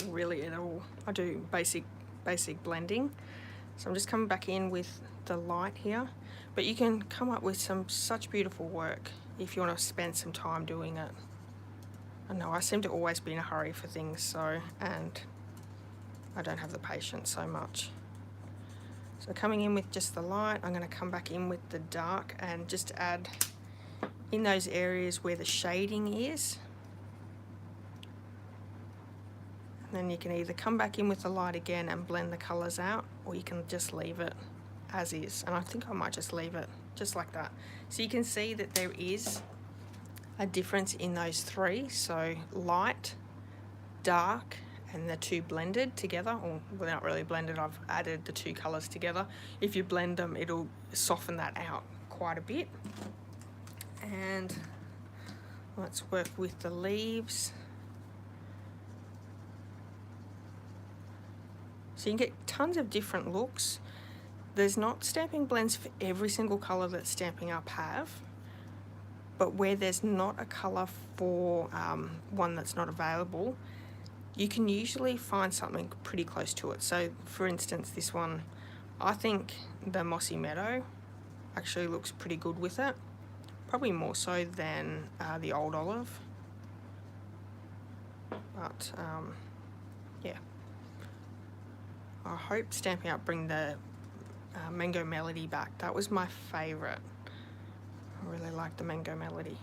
Really at all. I do basic blending. So I'm just coming back in with the light here. But you can come up with such beautiful work if you want to spend some time doing it. I know I seem to always be in a hurry for things, so, and I don't have the patience so much. So coming in with just the light, I'm going to come back in with the dark and just add in those areas where the shading is. And then you can either come back in with the light again and blend the colours out, or you can just leave it as is. And I think I might just leave it just like that. So you can see that there is a difference in those 3. So light, dark, and the 2 blended together, or well, not really blended, I've added the 2 colours together. If you blend them, it'll soften that out quite a bit. And let's work with the leaves. So you can get tons of different looks. There's not stamping blends for every single colour that Stampin' Up have, but where there's not a colour for one that's not available, you can usually find something pretty close to it. So for instance, this one, I think the Mossy Meadow actually looks pretty good with it. Probably more so than the Old Olive. But yeah. I hope Stampin' Up bring the Mango Melody back. That was my favourite. I really like the Mango Melody.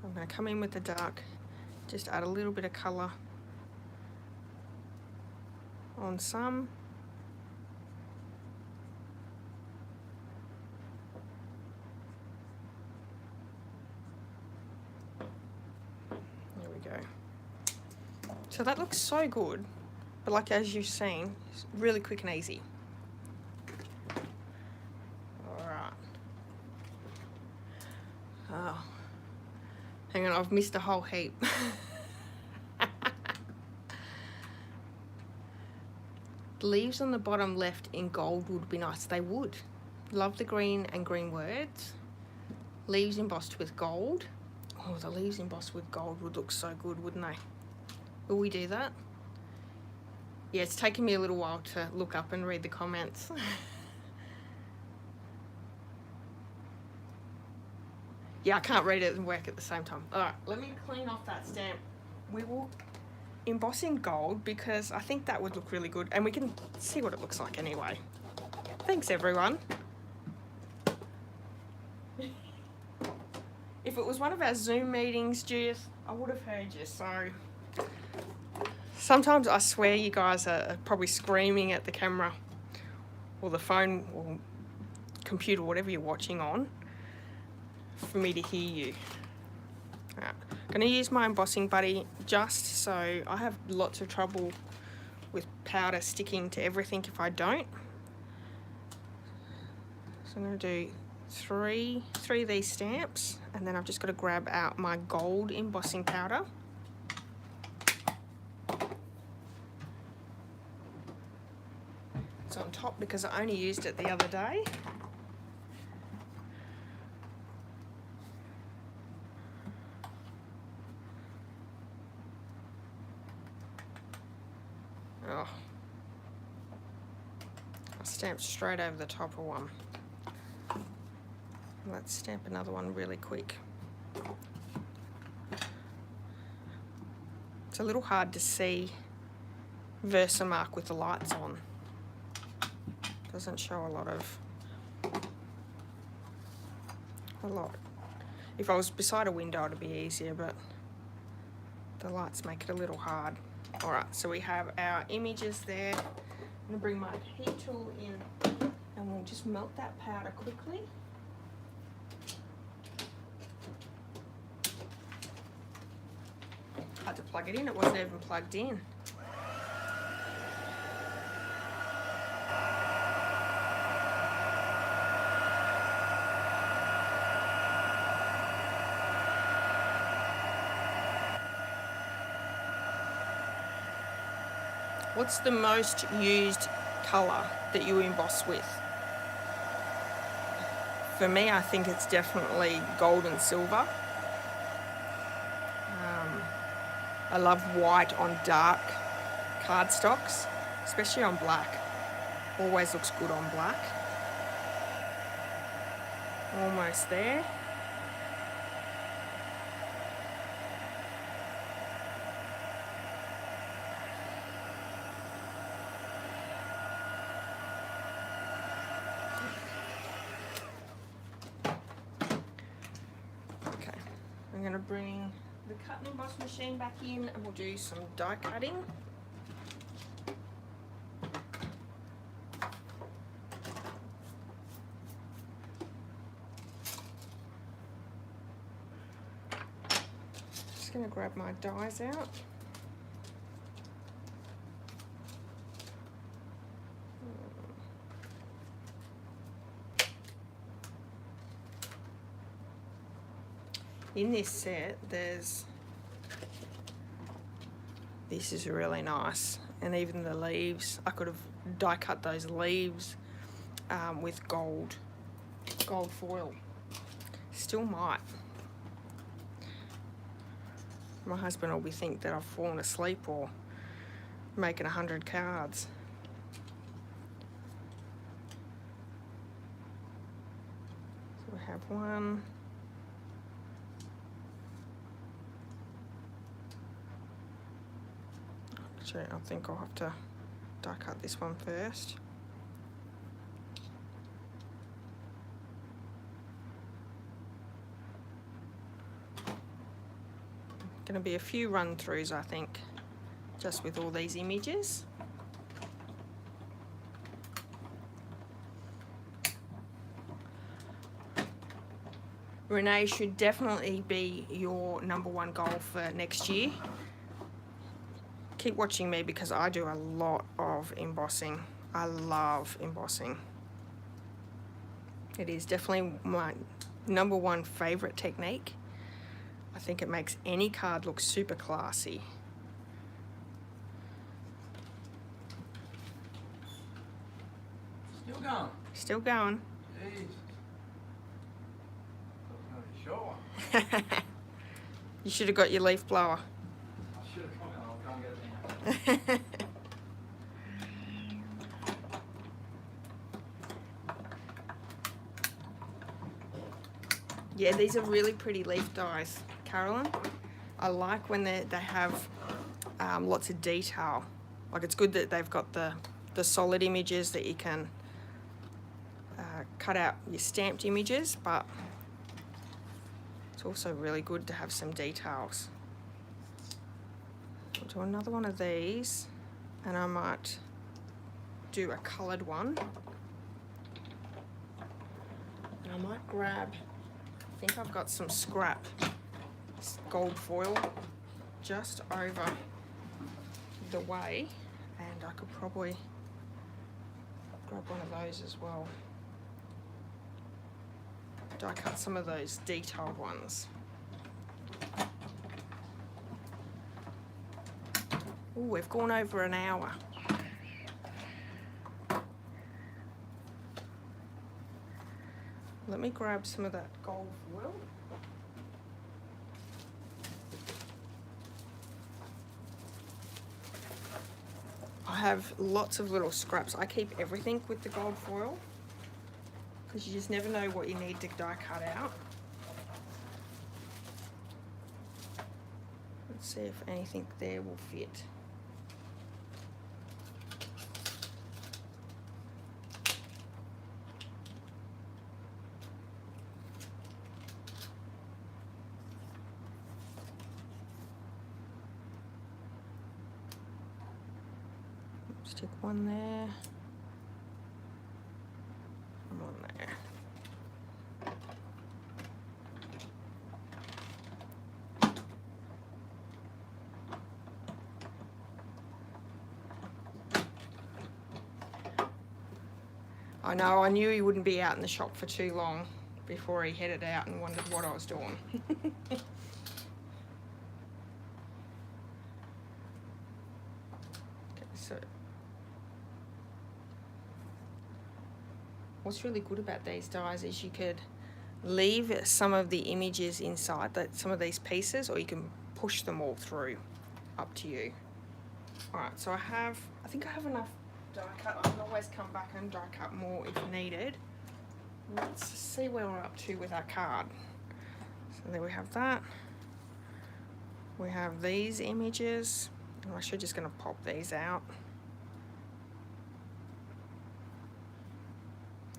I'm going to come in with the dark. Just add a little bit of colour on some. There we go. So that looks so good, but like as you've seen, it's really quick and easy. Alright. Oh. Hang on, I've missed a whole heap. Leaves on the bottom left in gold would be nice. They would. Love the green and green words. Leaves embossed with gold. Oh, the leaves embossed with gold would look so good, wouldn't they? Will we do that? Yeah, it's taken me a little while to look up and read the comments. Yeah, I can't read it and work at the same time. All right, let me clean off that stamp. We will emboss in gold because I think that would look really good, and we can see what it looks like anyway. Thanks, everyone. If it was one of our Zoom meetings, Judith, I would have heard you, so... Sometimes I swear you guys are probably screaming at the camera or the phone or computer, whatever you're watching on, for me to hear you. Right. I'm going to use my embossing buddy just so I have lots of trouble with powder sticking to everything if I don't. So I'm going to do three of these stamps, and then I've just got to grab out my gold embossing powder. It's on top because I only used it the other day. Oh, I stamped straight over the top of one. Let's stamp another one really quick. It's a little hard to see Versamark with the lights on. Doesn't show a lot. If I was beside a window it'd be easier, but the lights make it a little hard. Alright, so we have our images there. I'm going to bring my heat tool in and we'll just melt that powder quickly. I had to plug it in, it wasn't even plugged in. What's the most used colour that you emboss with? For me, I think it's definitely gold and silver. I love white on dark cardstocks, especially on black. Always looks good on black. Almost there. Okay, I'm going to bring the cut and emboss machine back in and we'll do some die cutting. Just going to grab my dies out. In this set, this is really nice, and even the leaves, I could have die cut those leaves with gold foil. Still might. My husband will be think that I've fallen asleep or making 100 cards. So we have one. Actually, I think I'll have to die cut this one first. Going to be a few run throughs, I think, just with all these images. Renee should definitely be your #1 goal for next year. Keep watching me because I do a lot of embossing. I love embossing. It is definitely my #1 favorite technique. I think it makes any card look super classy. Still going. Still going. Jeez. Sure. You should have got your leaf blower. I should have come in. I'll try and get it down. Yeah, these are really pretty leaf dies, Carolyn. I like when they have lots of detail. Like, it's good that they've got the solid images that you can cut out your stamped images, but it's also really good to have some details. I'll do another one of these, and I might do a coloured one. I might grab, I think I've got some scrap gold foil just over the way, and I could probably grab one of those as well. Die cut some of those detailed ones. Oh, we've gone over an hour. Let me grab some of that gold foil. I have lots of little scraps. I keep everything with the gold foil because you just never know what you need to die cut out. Let's see if anything there will fit. Stick one there, and one there. I know, I knew he wouldn't be out in the shop for too long before he headed out and wondered what I was doing. Okay, so what's really good about these dies is you could leave some of the images inside some of these pieces, or you can push them all through, up to you. Alright, so I think I have enough die cut. I can always come back and die cut more if needed. Let's see where we're up to with our card. So there we have that. We have these images. I'm actually just going to pop these out.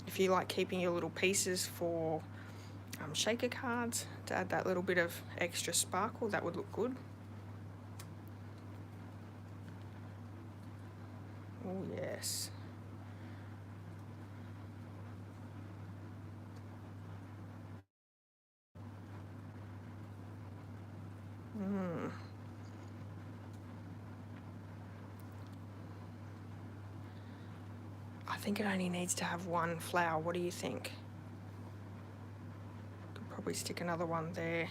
If you like keeping your little pieces for shaker cards to add that little bit of extra sparkle, that would look good. Oh yes. I think it only needs to have one flower. What do you think? Could probably stick another one there.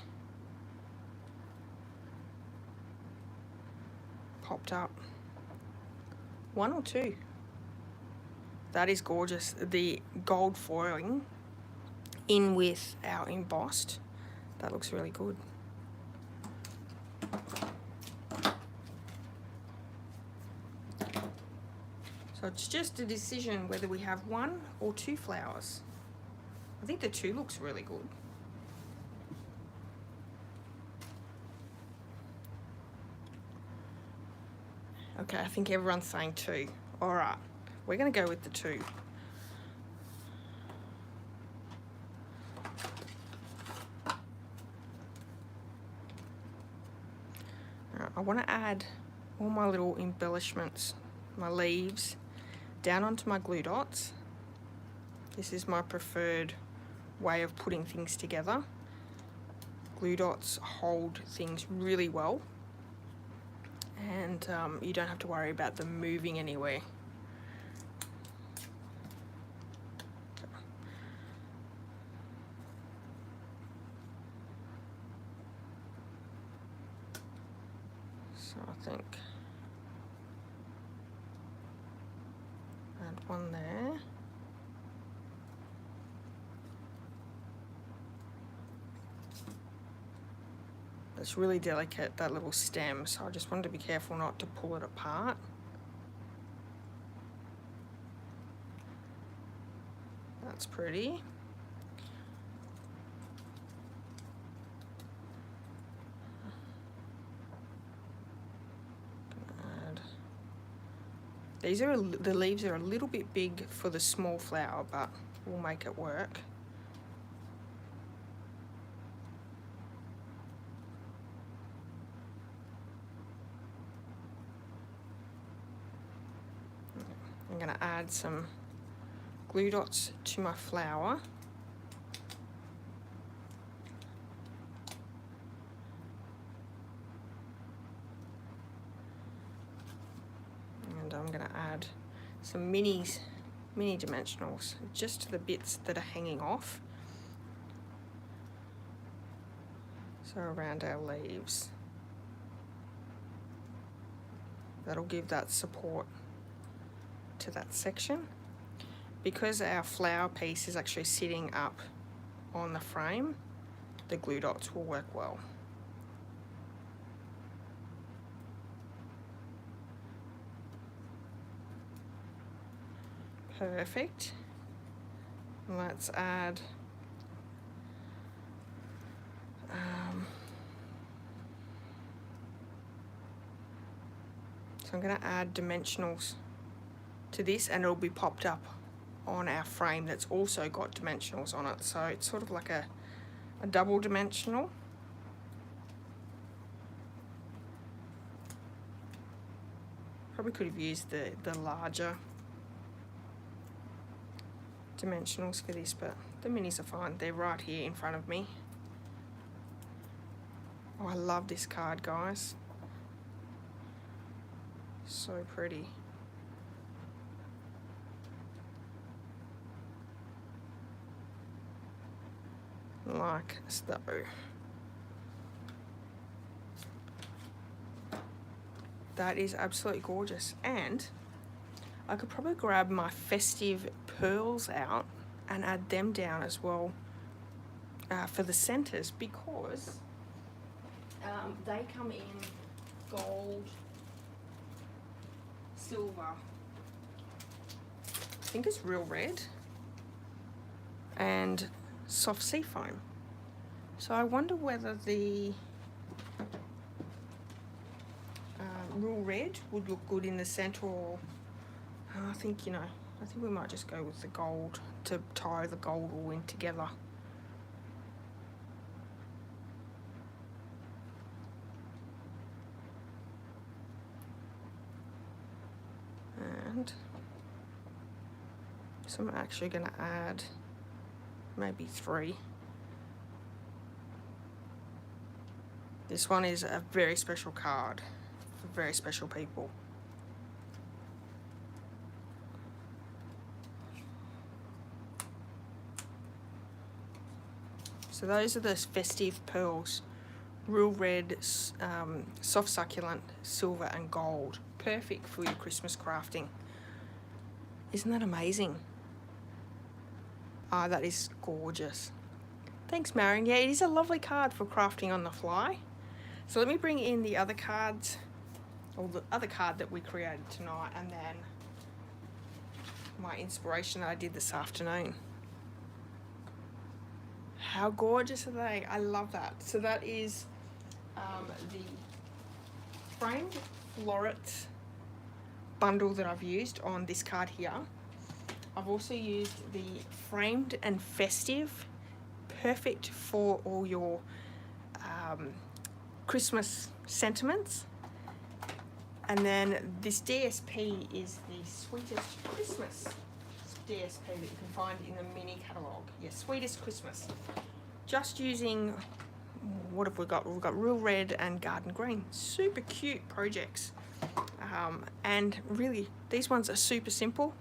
Popped up. One or two. That is gorgeous. The gold foiling in with our embossed. That looks really good. So it's just a decision whether we have one or two flowers. I think the two looks really good. Okay, I think everyone's saying two. All right, we're going to go with the two. All right, I want to add all my little embellishments, my leaves, down onto my glue dots. This is my preferred way of putting things together. Glue dots hold things really well, and you don't have to worry about them moving anywhere. So I think add one there. It's really delicate, that little stem, so I just wanted to be careful not to pull it apart. That's pretty. The leaves are a little bit big for the small flower, but we'll make it work. I'm going to add some glue dots to my flower. add some mini dimensionals just to the bits that are hanging off. So around our leaves. That'll give that support to that section. Because our flower piece is actually sitting up on the frame, the glue dots will work well. Perfect. Let's add so I'm going to add dimensionals to this, and it'll be popped up on our frame that's also got dimensionals on it, so it's sort of like a double dimensional. Probably could have used the larger dimensionals for this, but the minis are fine. They're right here in front of me. Oh, I love this card, guys. So pretty. Like so. That is absolutely gorgeous, and I could probably grab my festive pearls out and add them down as well for the centers, because they come in gold, silver, I think it's real red, and soft sea foam. So I wonder whether the real red would look good in the center, or I think we might just go with the gold to tie the gold all in together. And so I'm actually going to add maybe 3. This one is a very special card for very special people. So those are the festive pearls. Real red, soft succulent, silver and gold. Perfect for your Christmas crafting. Isn't that amazing? Ah, that is gorgeous. Thanks, Marion. Yeah, it is a lovely card for crafting on the fly. So let me bring in the other cards, or the other card that we created tonight, and then my inspiration that I did this afternoon. How gorgeous are they? I love that. So that is the framed floret bundle that I've used on this card here. I've also used the framed and festive, perfect for all your Christmas sentiments. And then this DSP is the Sweetest Christmas DSP that you can find in the mini catalogue. Yes, Sweetest Christmas. Just using, what have we got? We've got Real Red and Garden Green. Super cute projects. And really, these ones are super simple.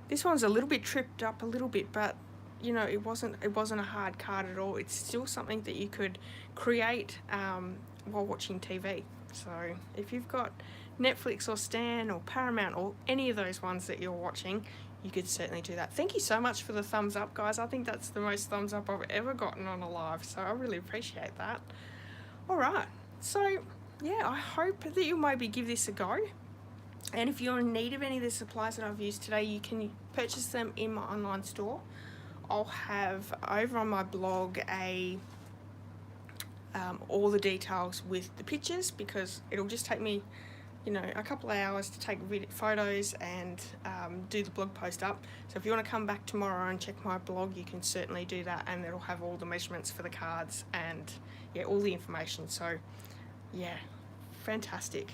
This one's a little bit tripped up a little bit, but you know, it wasn't a hard card at all. It's still something that you could create while watching TV. So if you've got Netflix or Stan or Paramount or any of those ones that you're watching, you could certainly do that. Thank you so much for the thumbs up, guys. I think that's the most thumbs up I've ever gotten on a live, so I really appreciate that. All right, so yeah, I hope that you'll maybe give this a go. And if you're in need of any of the supplies that I've used today, you can purchase them in my online store. I'll have over on my blog all the details with the pictures, because it'll just take me, you know, a couple of hours to take photos and do the blog post up. So if you want to come back tomorrow and check my blog, you can certainly do that, and it'll have all the measurements for the cards and yeah, all the information. So yeah, fantastic.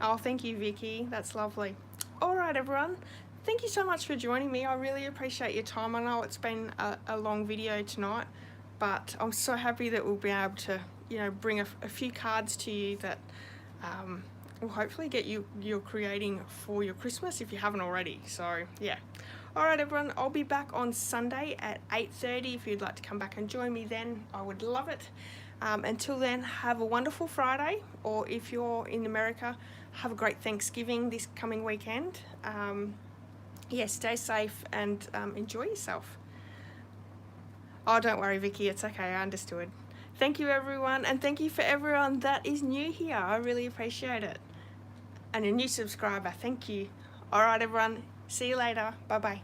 Oh, thank you, Vicky. That's lovely. All right, everyone. Thank you so much for joining me. I really appreciate your time. I know it's been a long video tonight, but I'm so happy that we'll be able to, you know, bring a few cards to you that will hopefully get you're creating for your Christmas if you haven't already. So yeah. Alright everyone, I'll be back on Sunday at 8:30 if you'd like to come back and join me then. I would love it. Until then, have a wonderful Friday, or if you're in America, have a great Thanksgiving this coming weekend. Yeah, stay safe and enjoy yourself. Oh, don't worry, Vicky, it's okay, I understood. Thank you everyone, and thank you for everyone that is new here. I really appreciate it. And a new subscriber, thank you. Alright everyone, see you later. Bye bye.